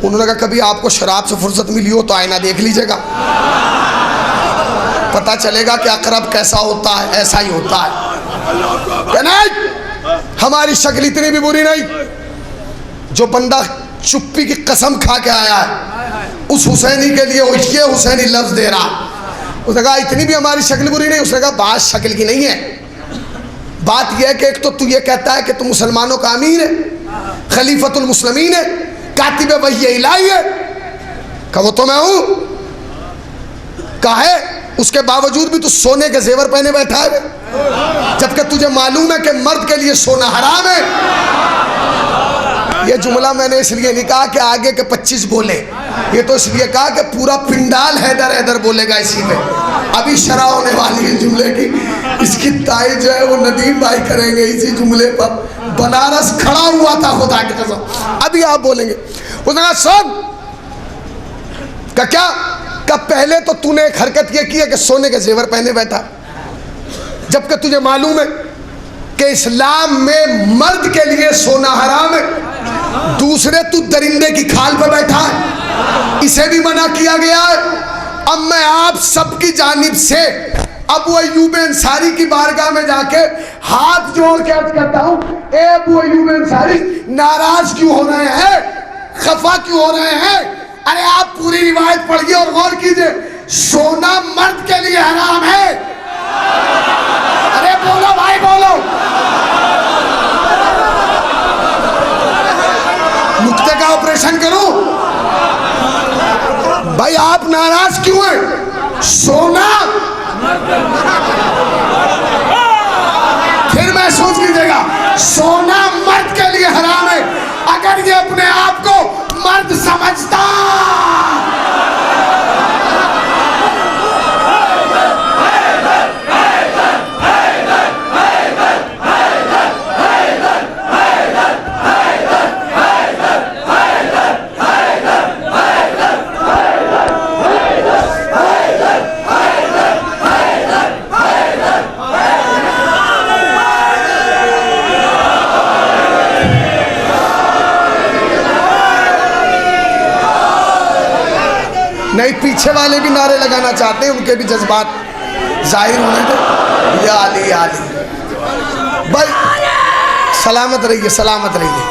उन्होंने कहा कभी आपको शराब से फुर्सत मिली हो तो आईना देख लीजिएगा, पता चलेगा कि अकरब कैसा होता है, ऐसा ही होता है। नहीं, हमारी शक्ल इतनी भी बुरी नहीं। जो बंदा चुप्पी की कसम खा के आया है, उस हुसैनी के लिए ये हुसैनी लफ्ज दे रहा। उसने कहा इतनी भी हमारी शक्ल बुरी नहीं। उसने कहा बात शक्ल की नहीं है, बात यह है कि एक तो तू ये कहता है कि तू मुसलमानों का अमीर है, खलीफतुल मुस्लिमीन है, कातिब वही इलाही है। कहा वो तो मैं हूं। कहा है उसके बावजूद भी तू सोने के जेवर पहने बैठा है, जबकि तुझे मालूम है कि मर्द के लिए सोना हराम है। यह जुमला मैंने इसलिए नहीं कहा कि आगे के 25 बोले, ये तो इसलिए कहा कि पूरा पिंडाल हैदर हैदर बोलेगा इसी पे। अभी शरा होने वाली है जुमले की, इसकी ताई जो है वो नदीम भाई करेंगे इसी जुमले पर। बनारस खड़ा हुआ था खुदा की कसम, अभी आप बोलेंगे। उसने कहा सुन का क्या का पहले तो तूने एक हरकत ये की है कि सोने के जेवर पहने बैठा, जबकि तुझे मालूम है कि इस्लाम में मर्द के लिए सोना हराम है। दूसरे तू दरिंदे की खाल पर बैठा है, इसे भी मना किया गया है। अब मैं आप सबकी जानिब से अबू अय्यूब अंसारी की बारगाह में जाके हाथ जोड़ के अर्ज करता हूं, ए अबू अय्यूब अंसारी, नाराज क्यों हो रहे हैं, खफा क्यों हो रहे हैं? अरे आप पूरी रिवायत पढ़िए और गौर कीजिए, सोना मर्द के लिए हराम है। अरे बोलो भाई बोलो, नुक्ते का ऑपरेशन करूं? भाई आप नाराज क्यों हैं? सोना फिर महसूस कीजिएगा, सोना मर्द के लिए हराम है। अगर ये अपने आप को मर्द समझता, नहीं पीछे वाले भी नारे लगाना चाहते हैं, उनके भी जज्बात जाहिर होने दो। या अली या अली भाई, सलामत रहिए सलामत रहिए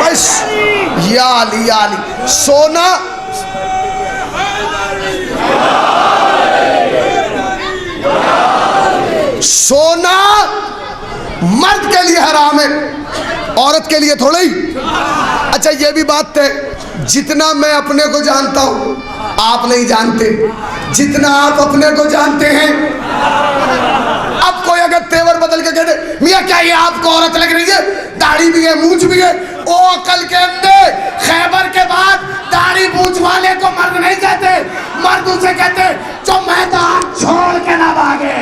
बस। या अली या अली, सोना सोना मर्द के लिए हराम है, औरत के लिए थोड़ा ही। अच्छा ये भी बात है, जितना मैं अपने को जानता हूं आप नहीं जानते, जितना आप अपने को जानते हैं। अब कोई अगर तेवर बदल के कहते मियां क्या ये आपको औरत लग रही है, दाढ़ी भी है मूंछ भी है, ओ अकल के अंदे, खैबर के बाद दाढ़ी मूंछ वाले को मर्द नहीं कहते, मर्द उसे कहते जो मैदान छोड़ के ना भागे।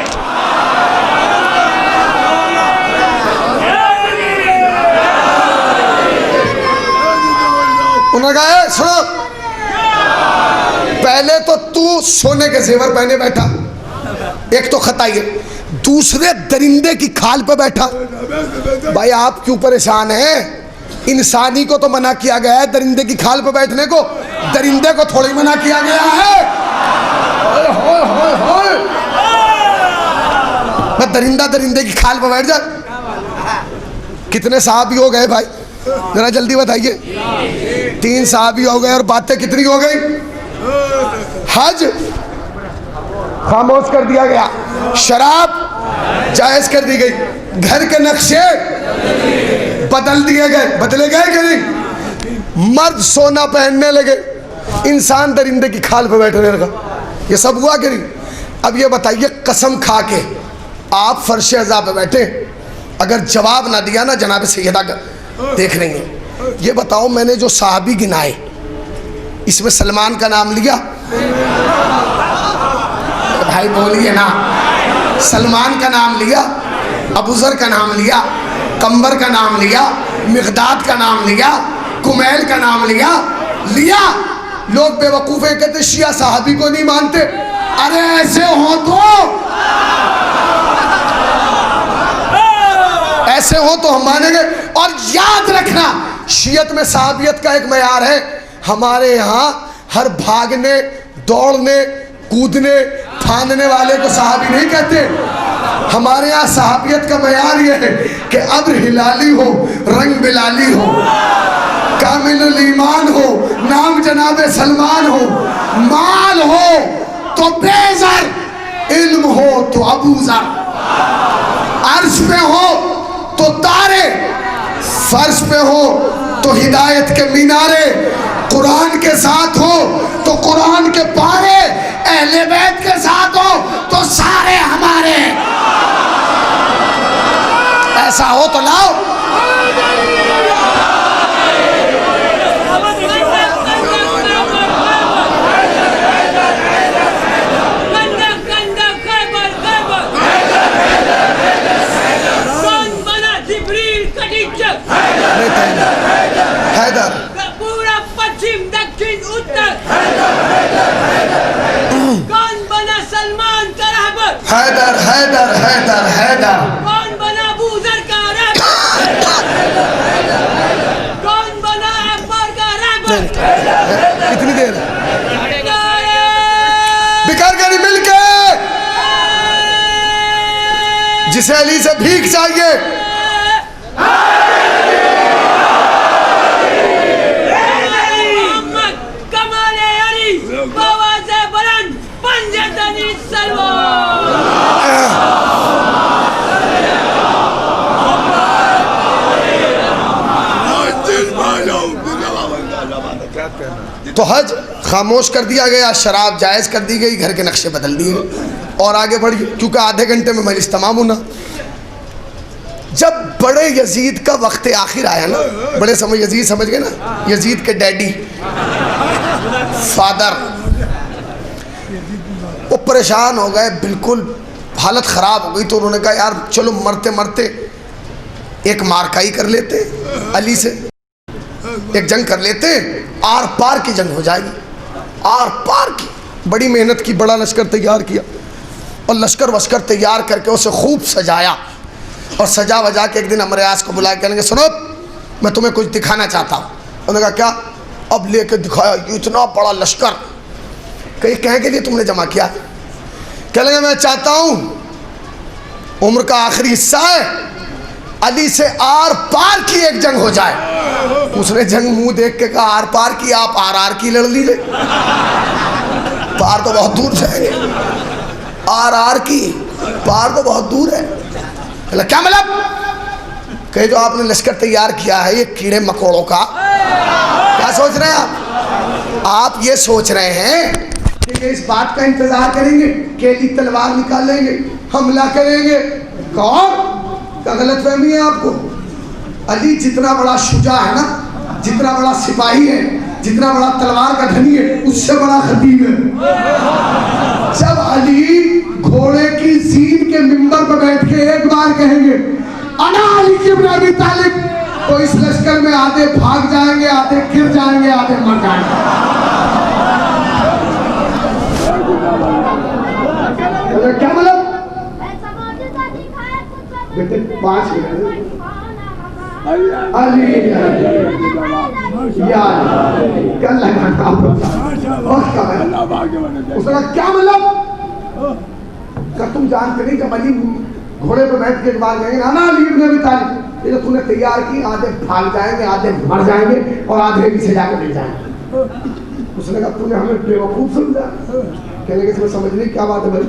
उन्होंने कहा सुनो, पहले तो तू सोने के जेवर पहने बैठा, एक तो खताई है, दूसरे दरिंदे की खाल पे बैठा। भाई आप क्यों परेशान हैं? इंसानी को तो मना किया गया है दरिंदे की खाल पे बैठने को, दरिंदे को थोड़ी मना किया गया है। होय होय होय, मैं दरिंदा दरिंदे की खाल पे बैठ जा। कितने साहबी हो गए भाई, जरा जल्दी बताइए। 3 साहबी हो गए और बातें कितनी हो गई? हज खामोश कर दिया गया, शराब जायज कर दी गई, घर के नक्शे बदल दिए गए, बदले गए कि नहीं? मर्द सोना पहनने लगे, इंसान दरिंदे की खाल पे बैठने लगा। ये सब हुआ कि नहीं? अब ये बताइए, कसम खा के आप फर्श अज़ा पे बैठे, अगर जवाब ना दिया ना जनाब सैयदा का देख रही हैं। ये बताओ, मैंने जो साहबी गिनाए इसमें सलमान का नाम लिया? भाई बोलिए ना, सलमान का नाम लिया, अबूजर का नाम लिया, कंबर का नाम लिया, मिक़दाद का नाम लिया, कुमैल का नाम लिया। लोग बेवकूफ़ है, कहते शिया साहबी को नहीं मानते। अरे ऐसे हो तो हम मानेंगे। और याद रखना, शियत में साहबियत का एक मयार है, हमारे यहाँ हर भागने दौड़ने कूदने फांदने वाले को साहबी नहीं कहते। हमारे यहाँ साहबियत का मयार ये है कि अब्र हिलाली हो, रंग बिलाली हो, कामिलुल ईमान हो, नाम जनाब सलमान हो, माल हो तो बेज़र, इल्म हो तो अबूज़र, अर्श पे हो तो तारे, फर्श पे हो तो हिदायत के मीनारे, कुरान के साथ हो तो कुरान के पारे, अहले बैत के साथ हो तो सारे हमारे। ऐसा हो तो लाओ। हैदर हैदर हैदर हैदर। कौन बना बूजर का रैपर? कौन बना अकबर का रैपर? कितनी देर बिकार गरी मिलके जिसे अली से भीख चाहिए मोहम्मद कमाले अली बवाज़े बुलंद पंजतनी सलवार। तो हज खामोश कर दिया गया, शराब जायज़ कर दी गई, घर के नक्शे बदल दिए गए और आगे बढ़िए, क्योंकि आधे घंटे में मजलिस तमाम होना। जब बड़े यजीद का वक्त आखिर आया ना, बड़े समझ यजीद समझ गए ना, यजीद के डैडी फादर, वो परेशान हो गए, बिल्कुल हालत ख़राब हो गई। तो उन्होंने कहा यार चलो मरते मरते एक मारकाई कर लेते, अली से एक जंग कर लेते, आर पार की जंग हो जाएगी, आर पार की। बड़ी मेहनत की, बड़ा लश्कर तैयार किया और लश्कर वश्कर तैयार करके उसे खूब सजाया और सजा वजा के एक दिन अमरयास को बुला के कहेंगे सुनो मैं तुम्हें कुछ दिखाना चाहता हूँ। उन्होंने कहा क्या? अब लेके दिखाया इतना बड़ा लश्कर। कहीं कहे के लिए तुमने जमा किया? कह लगे मैं चाहता हूँ उम्र का आखिरी हिस्सा है, अली से आर पार की एक जंग हो जाए। उसने जंग मुंह देख के कहा आर पार की, आप आर की लड़ लीजिए, पार तो बहुत दूर जाएंगे, आर की पार तो बहुत दूर है। क्या मतलब? कहे जो आपने लश्कर तैयार किया है ये कीड़े मकोड़ों का, क्या सोच रहे हैं आप ये सोच रहे हैं कि इस बात का इंतजार करेंगे कि अली तलवार निकाल लेंगे, हमला करेंगे? कौन का गलत फहमी है आपको? अली जितना बड़ा शुजा है ना, जितना बड़ा सिपाही है, जितना बड़ा तलवार का धनी है, उससे बड़ा खतीब है। जब अली घोड़े की जीन के मिंबर पर बैठ के एक बार कहेंगे अना अली इब्न अबी तालिब, तो इस लश्कर में आधे भाग जाएंगे, आधे गिर जाएंगे, आधे मर जाएंगे। क्या मतलब? बेटे 5 मिनट अली यार क्या लगाना उसका क्या मतलब? तुम जानते नहीं जब अली घोड़े पर बैठ के एक बार कहेंगे ना अली इब्न अबी तालिब, ये तो तूने तैयार की, आधे भाग जाएंगे, आधे मर जाएंगे और आधे भी सजा के मिल जाएंगे। उसने कहा तूने हमें बेवकूफ समझा? कहने के तुम्हें समझ नहीं क्या बात है भाई,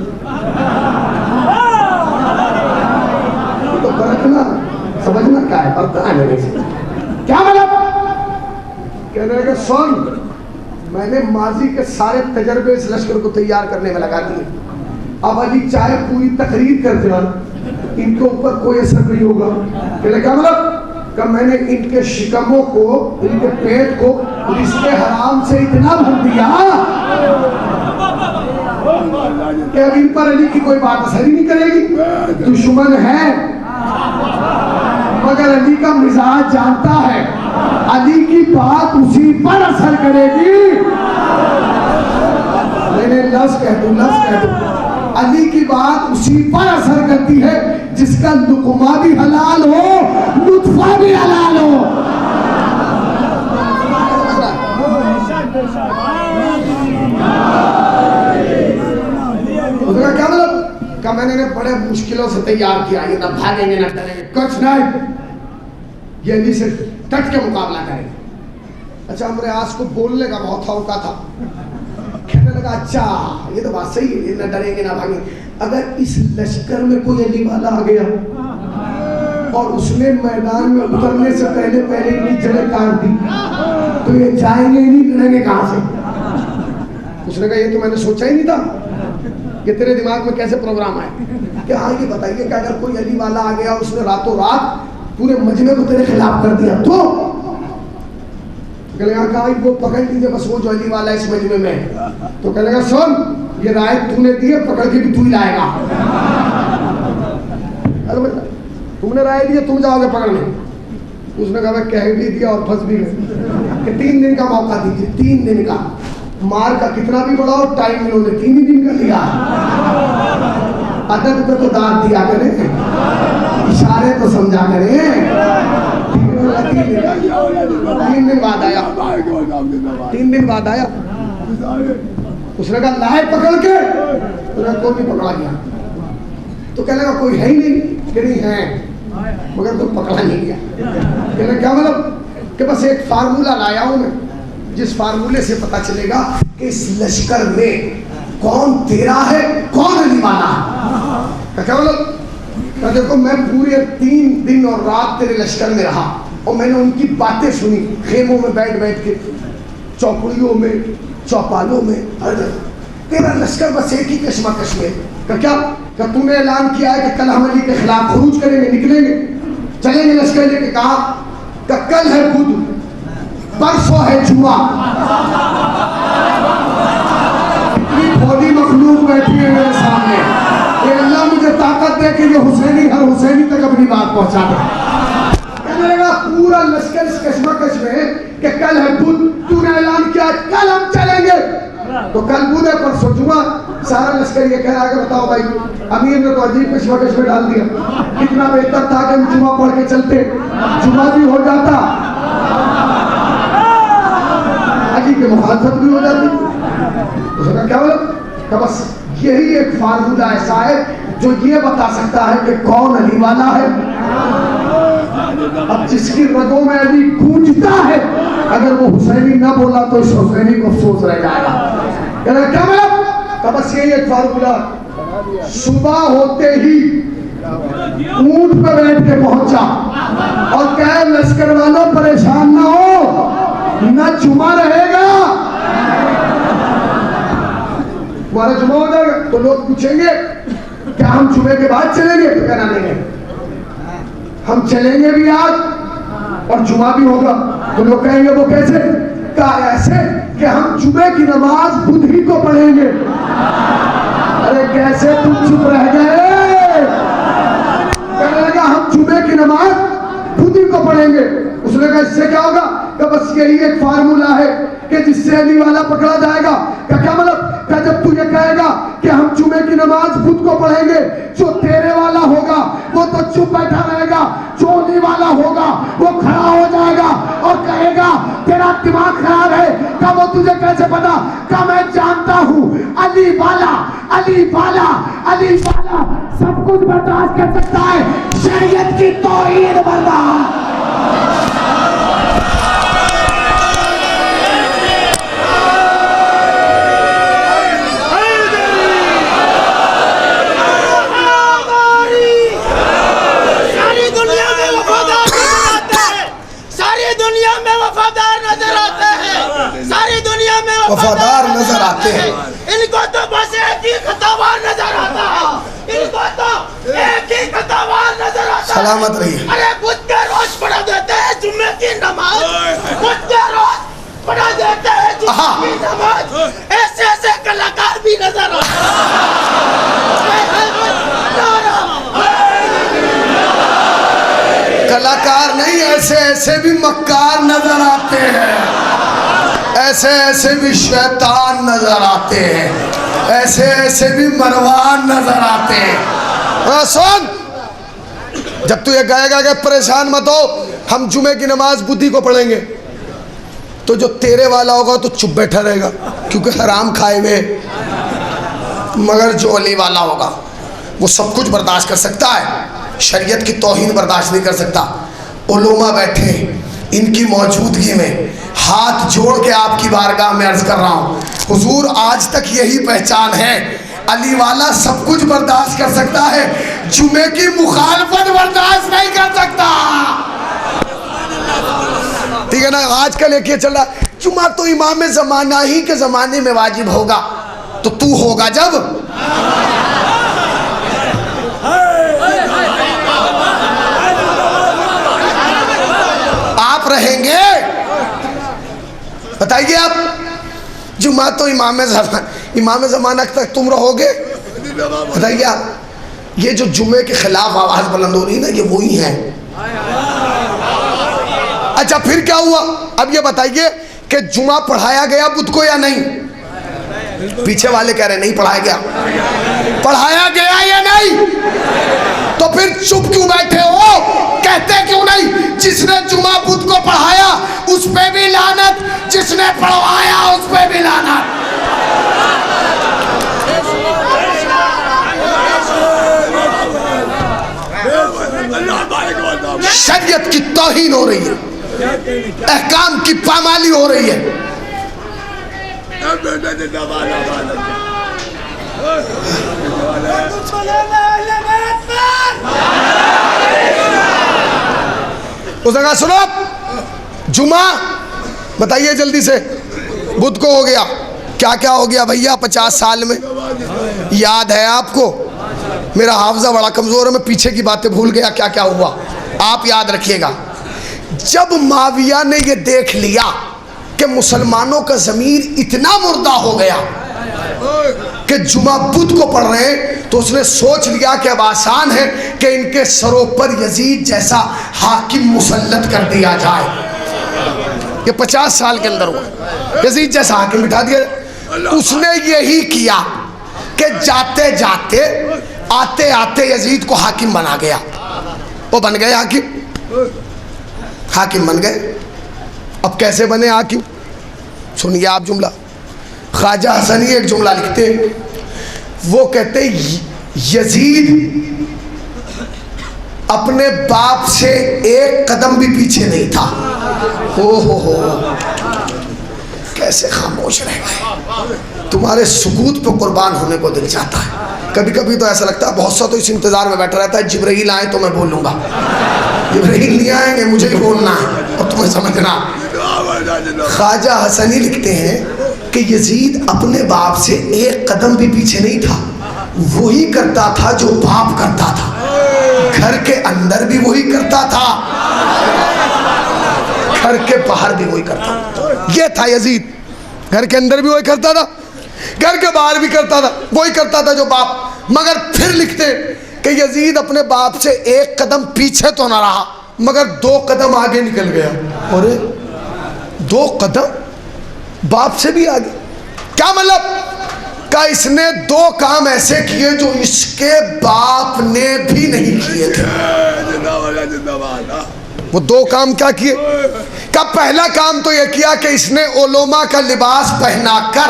तो परखना समझना क्या है, क्या मतलब? कहने लगे सुन मैंने माजी के सारे तजर्बे इस लश्कर को तैयार करने में लगा दिए, अब अली चाहे पूरी तकरीर कर दे इनके ऊपर कोई असर नहीं होगा। कहने क्या मतलब? कि मैंने इनके शिकमों को, इनके पेट को रिश्ते हराम से इतना भर दिया कि अब इन पर अली की कोई बात असर ही नहीं करेगी। दुश्मन है मगर अली का मिजाज जानता है, अली की बात उसी पर असर करेगी। मैंने लफ्ज़ कह दूं, अली की बात उसी पर असर करती है जिसका लुक़मा भी हलाल हो, लुत्फा भी हलाल हो। क्या मतलब? का मैंने बड़े मुश्किलों से तैयार किया, ये ना भागेंगे ना डरेंगे, कुछ नहीं, ये अली से डट के मुकाबला करेंगे। अच्छा अमरयास को बोलने का बहुत औका था, कहने लगा अच्छा ये तो बात सही है, ये ना डरेंगे ना भागेंगे। अगर इस लश्कर में कोई अली वाला आ गया और उसने मैदान में उतरने से पहले इनकी जड़ें काट दी तो ये जाएंगे ही नहीं, लड़ेंगे कहाँ से? उसने कहा ये तो मैंने सोचा ही नहीं था, ये तेरे दिमाग में कैसे प्रोग्राम आए? कि हाँ ये बताइए कि अगर कोई अली वाला आ गया उसने रातों रात पूरे मजमे को तेरे खिलाफ कर दिया तो? कहा वो पकड़ लीजिए बस वो जो अली वाला इस मजमे में। तो कहेगा सुन ये राय तूने दी है, पकड़ के भी तू ही लाएगा। अरे तुमने राय दी है, तुम जाओगे पकड़ने। उसने कहा मैं कह भी दिया और फंस भी गए कि 3 दिन का मौका दीजिए, 3 दिन का। मार का कितना भी बड़ा हो टाइम इन्होंने 3 ही दिन का लिया। अदब पे तो दाद दिया करें, इशारे तो समझा करें। 3 दिन बाद आया, 3 दिन बाद आया, उसने कहा लाए पकड़ के, उसने कोई नहीं पकड़ा गया। तो कहने लगा कोई है ही नहीं, कि नहीं है मगर कोई पकड़ा नहीं गया। कहने क्या मतलब कि बस एक फार्मूला लाया हूं मैं, जिस फार्मूले से पता चलेगा कि इस लश्कर में कौन तेरा है कौन अली वाला है। क्या मतलब देखो मैं पूरे 3 दिन और रात तेरे लश्कर में रहा और मैंने उनकी बातें सुनी, खेमों में बैठ बैठ के, चौकड़ियों में, चौपालों में, तेरा लश्कर बस एक ही कश्मकश में। क्या तूने ऐलान किया है कि कल हम अली के खिलाफ खुरूज करेंगे, निकलेंगे, चलेंगे लश्कर लेके। कहा कल है बुध, परसों है जुमा। इतनी बॉडी मखलूक बैठी है मेरे सामने, ये अल्लाह मुझे ताकत दे कि ये हुसैनी हर हुसैनी तक अपनी बात पहुंचा दे। कहने लगा पूरा लश्कर इस कश्मकश में कि कल है बुध, तूने ऐलान किया कल हम चलेंगे, तो कल बुध है परसों जुमा। सारा लश्कर ये कह रहा है कि बताओ भाई अमीर ने तो अजीब कश्मकश में डाल दिया, कितना बेहतर था कि हम जुमा पढ़ के चलते, जुमा भी हो जाता, अली के मुखालफत भी हो जाती। उसका क्या मतलब बस यही एक फार्मूला ऐसा है जो ये बता सकता है कि कौन अली वाला है। अब जिसकी रगों में अली गूंजता है, अगर वो हुसैनी ना बोला तो इस हुसैनी को अफसोस रह जाएगा। क्या मतलब बस यही एक फार्मूला। सुबह होते ही ऊंट पर बैठ के पहुंचा और कहे लश्कर वालों परेशान ना हो, ना जुमा रहेगा, हमारा जुमा हो जाएगा। तो लोग पूछेंगे क्या हम जुमे के बाद चलेंगे, तो कहना नहीं हम चलेंगे भी आज और जुमा भी होगा। तो लोग कहेंगे वो कैसे, कहा ऐसे कि हम जुमे की नमाज बुध ही को पढ़ेंगे। अरे कैसे तुम चुप रह गए, कहने लगा हम जुमे की नमाज बुध ही को पढ़ेंगे। उसने कहा इससे क्या होगा, कि बस यही एक फार्मूला है कि जिससे अली वाला पकड़ा जाएगा। क्या मतलब जब तू ये कहेगा कि हम जुमे की नमाज बुध को पढ़ेंगे, जो तेरे वाला होगा वो तो चुप बैठा रहेगा, जो अली वाला होगा वो खड़ा हो जाएगा और कहेगा तेरा दिमाग खराब है। क्या वो तुझे कैसे पता, क्या मैं जानता हूँ अली वाला, अली वाला, अली वाला सब कुछ बर्दाश्त कर सकता है, शरीयत की तौहीन बर्दाश्त। वफादार नजर आते हैं, इनको तो बस एक ही खतावार नजर आता है, इनको तो एक ही खतावार नजर आता है। सलामत रहिए। अरे बुध के रोज पढ़ा देते हैं जुम्मे की नमाज, बुध के रोज पढ़ा देते हैं जुम्मे की नमाज, ऐसे ऐसे कलाकार भी नजर आते हैं। कलाकार नहीं, ऐसे ऐसे भी मक्कार नजर आते हैं, ऐसे ऐसे भी शैतान नजर आते हैं, ऐसे ऐसे भी मरवान नजर आते हैं। सुन, जब तू ये कहेगा कि परेशान मत हो हम जुमे की नमाज बुद्धि को पढ़ेंगे, तो जो तेरे वाला होगा तो चुप बैठा रहेगा क्योंकि हराम खाए हुए, मगर जो अली वाला होगा वो सब कुछ बर्दाश्त कर सकता है, शरीयत की तौहीन बर्दाश्त नहीं कर सकता। उलमा बैठे, इनकी मौजूदगी में हाथ जोड़ के आपकी बारगाह में अर्ज कर रहा हूँ, हुजूर आज तक यही पहचान है, अली वाला सब कुछ बर्दाश्त कर सकता है, जुमे की मुखालफत बर्दाश्त नहीं कर सकता। ठीक है ना। आजकल एक ये चल रहा, जुमा तो इमाम जमाना ही के जमाने में वाजिब होगा, तो तू होगा जब आप रहेंगे। बताइए आप, जुमा तो इमाम ज़माना तक तुम रहोगे। बताइए आप, ये जो जुमे के खिलाफ आवाज बुलंद हो रही है ना, ये वही है। अच्छा फिर क्या हुआ, अब ये बताइए कि जुमा पढ़ाया गया बुध को या नहीं, पीछे वाले कह रहे नहीं पढ़ाया गया। पढ़ाया गया या नहीं? तो फिर चुप क्यों बैठे हो? कहते क्यों नहीं? जिसने जुमा बुद्ध को पढ़ाया उस पे भी लानत, जिसने पढ़वाया उस पे भी लानत। शरीयत की तौहीन हो रही है, अहकाम की पामाली हो रही है। उसने कहा सुनो, जुमा बताइए जल्दी से, बुध को हो गया। क्या क्या हो गया भैया 50 साल में? याद है आपको? मेरा हाफजा बड़ा कमजोर है, मैं पीछे की बातें भूल गया क्या क्या हुआ। आप याद रखिएगा, जब माविया ने ये देख लिया कि मुसलमानों का ज़मीर इतना मुर्दा हो गया कि जुमा बुध को पढ़ रहे हैं, तो उसने सोच लिया कि अब आसान है कि इनके सरों पर यजीद जैसा हाकिम मुसल्लत कर दिया जाए। ये 50 साल के अंदर हुआ, यजीद जैसा हाकिम बिठा दिया। उसने यही किया कि जाते जाते आते आते यजीद को हाकिम बना गया। वो बन गए हाकिम बन गए। अब कैसे बने हाकिम? सुनिए आप जुमला। ख्वाजा हसनी एक जुमला लिखते, वो कहते यजीद अपने बाप से एक कदम भी पीछे नहीं था। हो कैसे खामोश रह गए। तुम्हारे सुकूत पे कुर्बान होने को दिल चाहता है। कभी कभी तो ऐसा लगता है बहुत सा तो इस इंतजार में बैठा रहता है जिब्राइल आए तो मैं बोलूंगा। जिब्राइल नहीं आएंगे, मुझे ही बोलना है और तुम्हें समझना। ख्वाजा हसनी लिखते हैं कि यजीद अपने बाप से एक कदम भी पीछे नहीं था। वही करता था जो बाप करता था, घर के अंदर भी वही करता था, घर के बाहर भी वही करता था। ये था यजीद, घर के अंदर भी वही करता था, घर के बाहर भी करता था, वही करता था जो बाप। मगर फिर लिखते कि यजीद अपने बाप से एक कदम पीछे तो ना रहा, मगर 2 कदम आगे निकल गया। अरे 2 कदम बाप से भी आगे? क्या मतलब? का इसने 2 काम ऐसे किए जो इसके बाप ने भी नहीं किए थे। वो 2 काम क्या किए? का पहला काम तो यह किया कि इसने उलमा का लिबास पहनाकर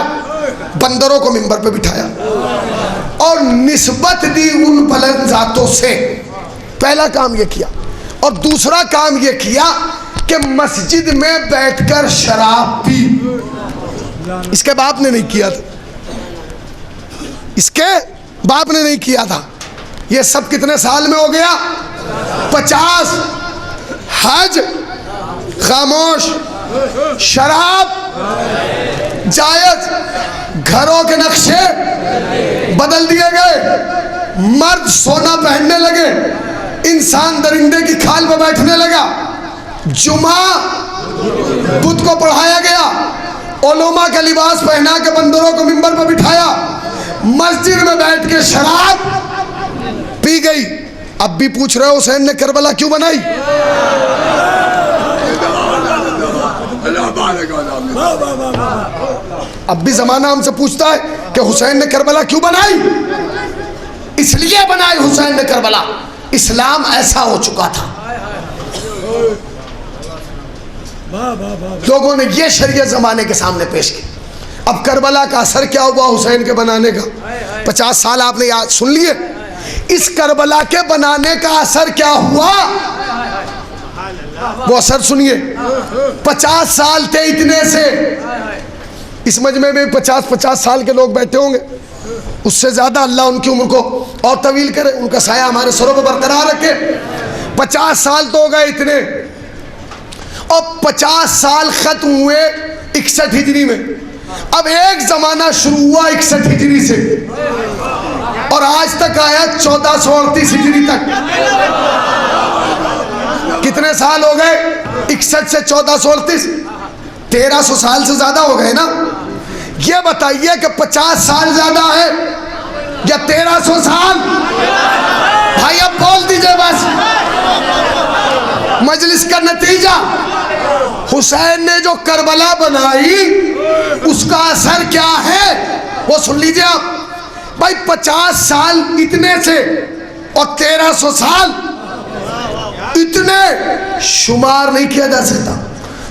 बंदरों को मिंबर पे बिठाया और निस्बत दी उन बुलंद जातों से। पहला काम यह किया। और दूसरा काम यह किया कि मस्जिद में बैठकर शराब पी। इसके बाप ने नहीं किया था, इसके बाप ने नहीं किया था। ये सब कितने साल में हो गया? 50। हज खामोश, शराब जायज, घरों के नक्शे बदल दिए गए, मर्द सोना पहनने लगे, इंसान दरिंदे की खाल पर बैठने लगा, जुमा बुध को पढ़ाया गया, उलमा का लिबास पहना के बंदरों को मिंबर पर बिठाया, मस्जिद में बैठ के शराब पी गई। अब भी पूछ रहे हो हुसैन ने करबला क्यों बनाई? अब भी जमाना हमसे पूछता है कि हुसैन ने करबला क्यों बनाई? इसलिए बनाई हुसैन ने करबला, इस्लाम ऐसा हो चुका था। लोगों ने ये शरीयत जमाने के सामने पेश की। अब करबला का असर क्या हुआ हुसैन के बनाने का? 50 साल आपने याद सुन लिए। इस करबला के बनाने का असर क्या हुआ, वो असर सुनिए। 50 साल थे इतने से, इस मजमे में 50 साल के लोग बैठे होंगे, उससे ज्यादा अल्लाह उनकी उम्र को और तवील करे, उनका साया हमारे सरों पर बरकरार रखे। 50 साल तो हो गए इतने, और 50 साल खत्म हुए 61 हिजरी में। अब एक जमाना शुरू हुआ 61 हिजरी से और आज तक आया 1438 हिजरी तक। कितने साल हो गए? 61 से 1438, 1300 साल से ज्यादा हो गए ना। ये बताइए कि 50 साल ज्यादा है या 1300 साल? भाई अब बोल दीजिए बस। मजलिस का नतीजा, हुसैन ने जो करबला बनाई उसका असर क्या है? वो सुन लीजिए आप भाई, 50 साल इतने से और 1300 साल इतने शुमार नहीं किया जा सकता,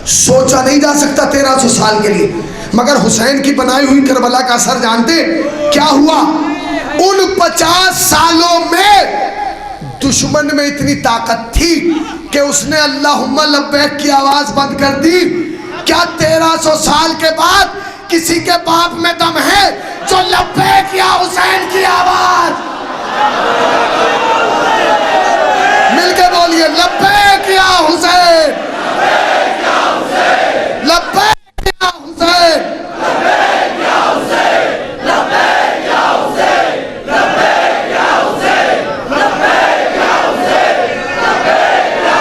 सोचा नहीं जा सकता 1300 साल के लिए। मगर हुसैन की बनाई हुई करबला का असर जानते क्या हुआ? उन 50 सालों में दुश्मन में इतनी ताकत थी कि उसने अल्लाहुम्मा लब्बैक की आवाज बंद कर दी। क्या 1300 साल के बाद किसी के बाप में दम है जो लब्बैक या हुसैन की आवाज? मिलके बोलिए, लब्बैक या हुसैन, लब्बैक या हुसैन,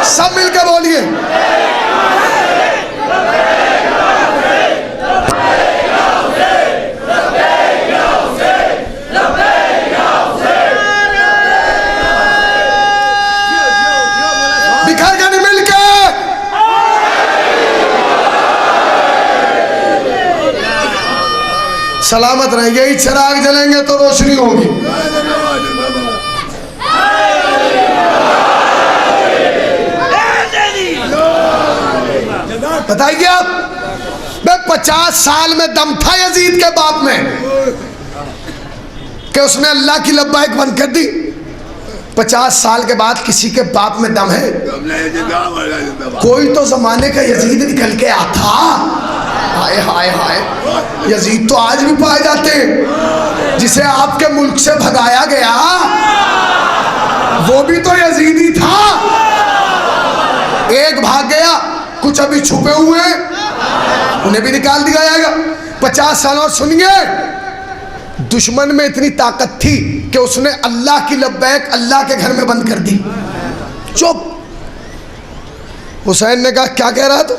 सब मिलके बोलिए। बिखर के नहीं, मिलके। सलामत रहेंगे, यही चिराग जलेंगे तो रोशनी होगी। बताइए आप, 50 साल में दम था यजीद के बाप में कि उसने अल्लाह की लब्बाइक बंद कर दी। 50 साल के बाद किसी के बाप में दम है? कोई तो जमाने का यजीद निकल के आता। हाय हाय हाय, यजीद तो आज भी पाए जाते हैं। जिसे आपके मुल्क से भगाया गया वो भी तो यजीदी था। एक भाग गया, कुछ अभी छुपे हुए हैं, उन्हें भी निकाल दिया जाएगा। 50 साल और सुनिए, दुश्मन में इतनी ताकत थी कि उसने अल्लाह की लब्बैक अल्लाह के घर में बंद कर दी। चुप। हुसैन ने कहा, क्या कह रहा तू?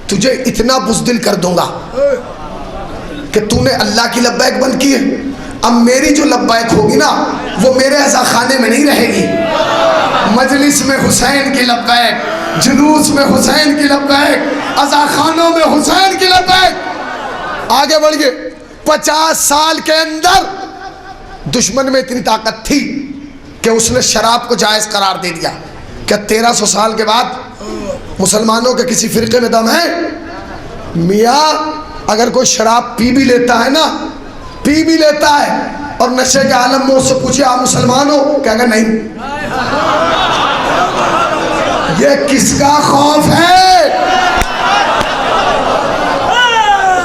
तुझे इतना बुज़दिल कर दूंगा कि तूने अल्लाह की लब्बैक बंद की है। अब मेरी जो लब्बैक होगी ना वो मेरे अज़ा खाने में नहीं रहेगी। मजलिस में हुसैन की लब्बैक, जुलूस में हुसैन की लब्बैक, अज़ा खानों में हुसैन की लब्बैक। आगे बढ़ गए। 50 साल के अंदर दुश्मन में इतनी ताकत थी कि उसने शराब को जायज़ करार दे दिया। क्या 1300 साल के बाद मुसलमानों के किसी फिरके में दम है? मियाँ, अगर कोई शराब पी भी लेता है ना, पी भी लेता है और नशे के आलम में उससे पूछे आप मुसलमान हो, कहेगा नहीं। ये किसका खौफ है?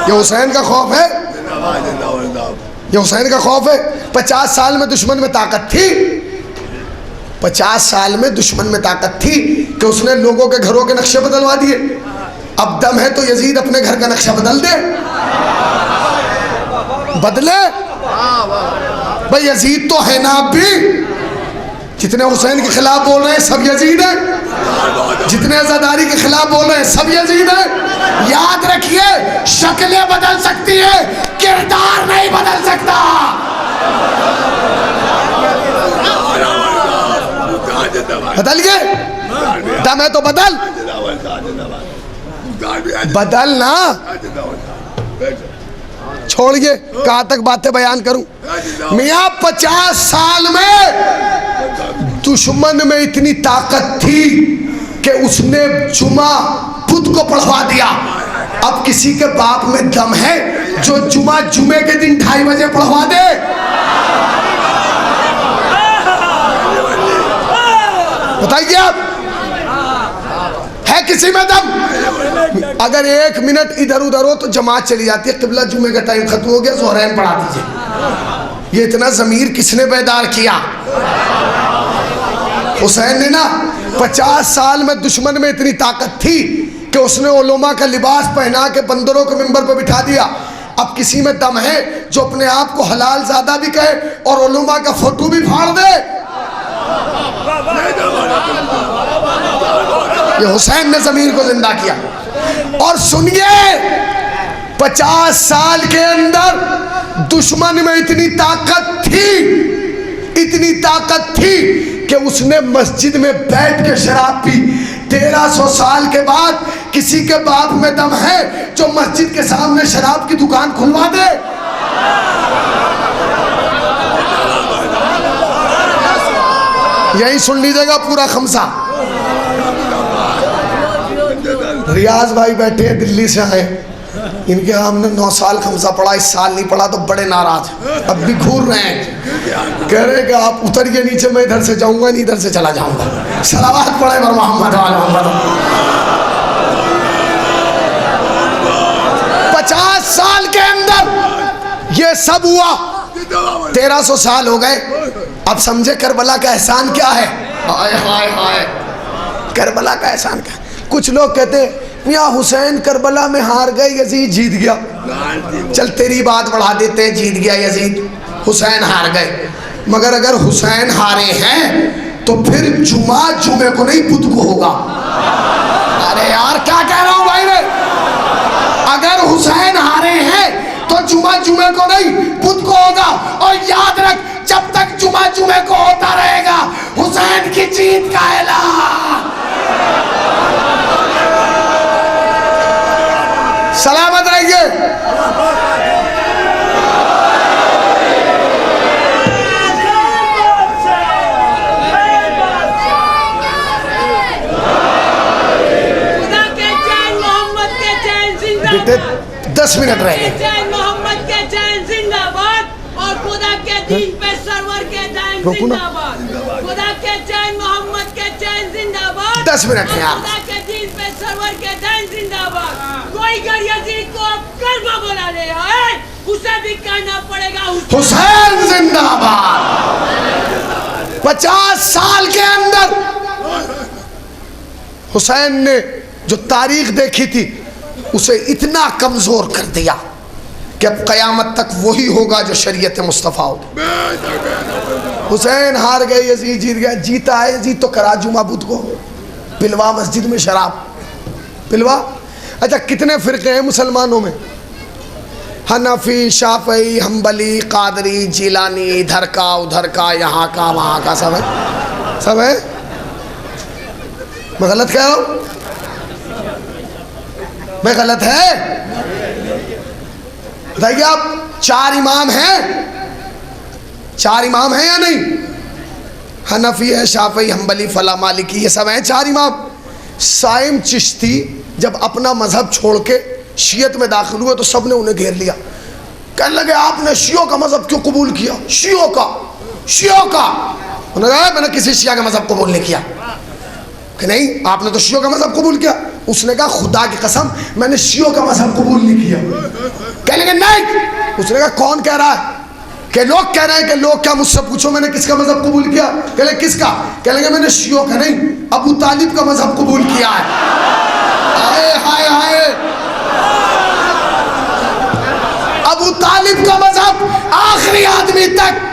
ये हुसैन का खौफ है, ये हुसैन का खौफ है। 50 साल में दुश्मन में ताकत थी, 50 साल में दुश्मन में ताकत थी कि उसने लोगों के घरों के नक्शे बदलवा दिए। अब दम है तो यजीद अपने घर का नक्शा बदल दे, बदले। भाई यजीद तो है ना, अब भी जितने हुसैन के खिलाफ बोल रहे हैं सब यजीद है, जितने अज़ादारी के खिलाफ बोल रहे हैं सब यजीद है। याद रखिए, शक्लें बदल सकती है, किरदार नहीं बदल सकता। बदलिए, दम है तो बदल, बदल ना। छोड़िए, कहाँ तक बातें बयान करूं। मियाँ 50 साल में दुश्मन में इतनी ताकत थी कि उसने जुमा खुद को पढ़वा दिया। अब किसी के बाप में दम है जो जुमा जुमे के दिन 2:30 बजे पढ़वा दे? बताइए आप, है किसी में दम? अगर 1 मिनट इधर उधर हो तो जमात चली जाती है। किबला जुमे का टाइम खत्म हो गया, ज़ोहरैन पढ़ा दीजिए। ये इतना ज़मीर किसने बेदार किया? हुसैन ने ना। 50 साल में दुश्मन में इतनी ताकत थी कि उसने उलमा का लिबास पहना के बंदरों को मिंबर पर बिठा दिया। अब किसी में दम है जो अपने आप को हलाल ज़्यादा भी कहे और उलमा का फोटो भी फाड़ दे? ये हुसैन ने ज़मीर को जिंदा किया। और सुनिए, 50 साल के अंदर दुश्मन में इतनी ताकत थी कि उसने मस्जिद में बैठ के शराब पी। 1300 साल के बाद किसी के बाप में दम है जो मस्जिद के सामने शराब की दुकान खुलवा दे? यही सुन लीजिएगा पूरा खमसा। रियाज भाई बैठे हैं, दिल्ली से आए, इनके हमने 9 साल खमसा पढ़ा, इस साल नहीं पढ़ा, तो बड़े नाराज, अब भी घूर रहे हैं, कह रहे कि आप उतरिए नीचे, मैं इधर से जाऊंगा नहीं, इधर से चला जाऊंगा। सलावत पढ़े बर मोहम्मद वाले मोहम्मद। 50 साल के अंदर ये सब हुआ, 1300 साल हो गए। अब समझे करबला का एहसान क्या है? हाय हाय हाय, करबला का एहसान क्या? कुछ लोग कहते हैं मियाँ हुसैन करबला में हार गए, यजीद जीत गया। चल तेरी बात बढ़ा देते हैं, जीत गया यजीद, हुसैन हार गए। मगर अगर हुसैन हारे हैं तो फिर जुमे को नहीं बुध को होगा। अरे यार क्या कह रहा हूं भाई मैं? अगर हुसैन हारे हैं तो जुमे को नहीं बुध को होगा। और याद रख, जब तक जुमे को होता रहेगा हुसैन की जीत का ऐलान। सलामत रहिए। बेटे 10 मिनट रह गए। मोहम्मद के चैन जिंदाबाद और खुदा के दीन पे सरवर के चैन जिंदाबाद। खुदा के चैन मोहम्मद के चैन जिंदाबाद। 10 मिनट है यार। खुदा के दीन पे सरवर के चैन जिंदाबाद। कोई घर यजीद को अब कर्मा बुला ले आए, उसे भी कहना पड़ेगा हुसैन जिंदाबाद। 50 साल के अंदर हुसैन ने जो तारीख देखी थी उसे इतना कमजोर कर दिया कि अब कयामत तक वही होगा जो शरीयत मुस्तफ़ा होगी। हुसैन हार गए, यजीद जीत गया। जीता है यजीद तो करा जुमा बुध को, पिलवा मस्जिद में शराब पिलवा। अच्छा कितने फिरके हैं मुसलमानों में? हनफी, शाफई, हम्बली, कादरी, जिलानी, इधर का उधर का, यहाँ का वहाँ का, सब है, सब है। मैं गलत कह रहा हूँ? मैं गलत है? बताइए आप, 4 इमाम हैं? 4 इमाम हैं या नहीं? हनफी है, शाफई, हम्बली, फला, मालिकी, ये सब हैं 4 इमाम। साइम चिश्ती जब अपना मजहब छोड़ के शियत में दाखिल हुए तो सब ने उन्हें घेर लिया, कहने लगे आपने शियों का मजहब क्यों कबूल किया? शियों का। उन्होंने कहा मैंने किसी शिया का मजहब कबूल नहीं किया। कि नहीं, आपने तो शियों का मजहब कबूल किया। उसने कहा खुदा की कसम मैंने शियों का मजहब कबूल नहीं किया। कहने लगे नहीं। उसने कहा कौन कह रहा है? कि लोग कह रहे हैं। कि लोग क्या? मुझसे पूछो मैंने किसका मजहब कबूल किया। कह लगे किसका? कह लगे मैंने शियों का नहीं, अबू तालिब का मजहब कबूल किया है। हाय हाय हाय, अबू तालिब का मजहब आखिरी आदमी तक।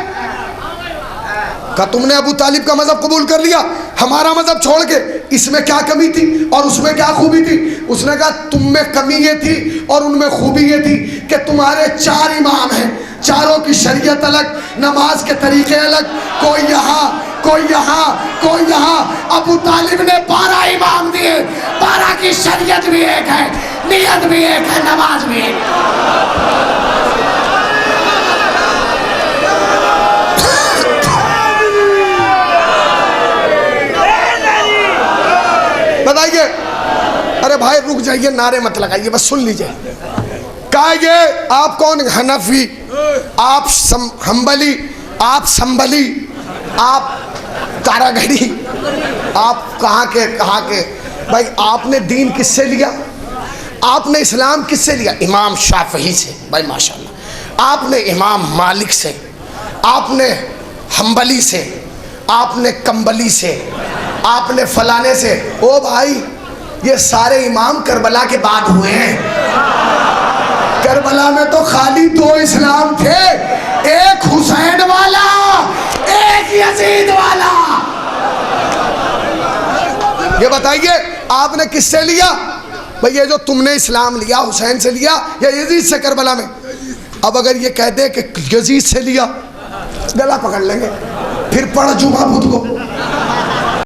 का तुमने अबू तालिब का मजहब कबूल कर लिया, हमारा मजहब छोड़ के, इसमें क्या कमी थी और उसमें क्या खूबी थी? उसने कहा तुम में कमी ये थी और उनमें खूबी ये थी कि तुम्हारे 4 इमाम हैं, चारों की शरीयत अलग, नमाज के तरीके अलग, कोई यहाँ कोई यहाँ कोई यहाँ। अबू तालिब ने 12 इमाम दिए, 12 की शरीयत भी एक है, नियत भी एक है, नमाज भी एक है। बताइए। अरे भाई रुक जाइए, नारे मत लगाइए, बस सुन लीजिए। कहिए आप कौन? हनफी, आप हम्बली, आप संबली, आप कारागढ़ी, आप कहाँ के? भाई आपने दीन किससे लिया? आपने इस्लाम किससे लिया? इमाम शाफी से, भाई माशाल्लाह। आपने इमाम मालिक से, आपने हम्बली से, आपने कंबली से, आपने फलाने से। ओ भाई ये सारे इमाम करबला के बाद हुए हैं। करबला में तो खाली 2 इस्लाम थे, एक हुसैन वाला, एक यजीद वाला। ये बताइए आपने किससे लिया? भाई ये जो तुमने इस्लाम लिया हुसैन से लिया या यजीद से करबला में? अब अगर ये कहते कि यजीद से लिया, गला पकड़ लेंगे। फिर पढ़ जुमा बुध को।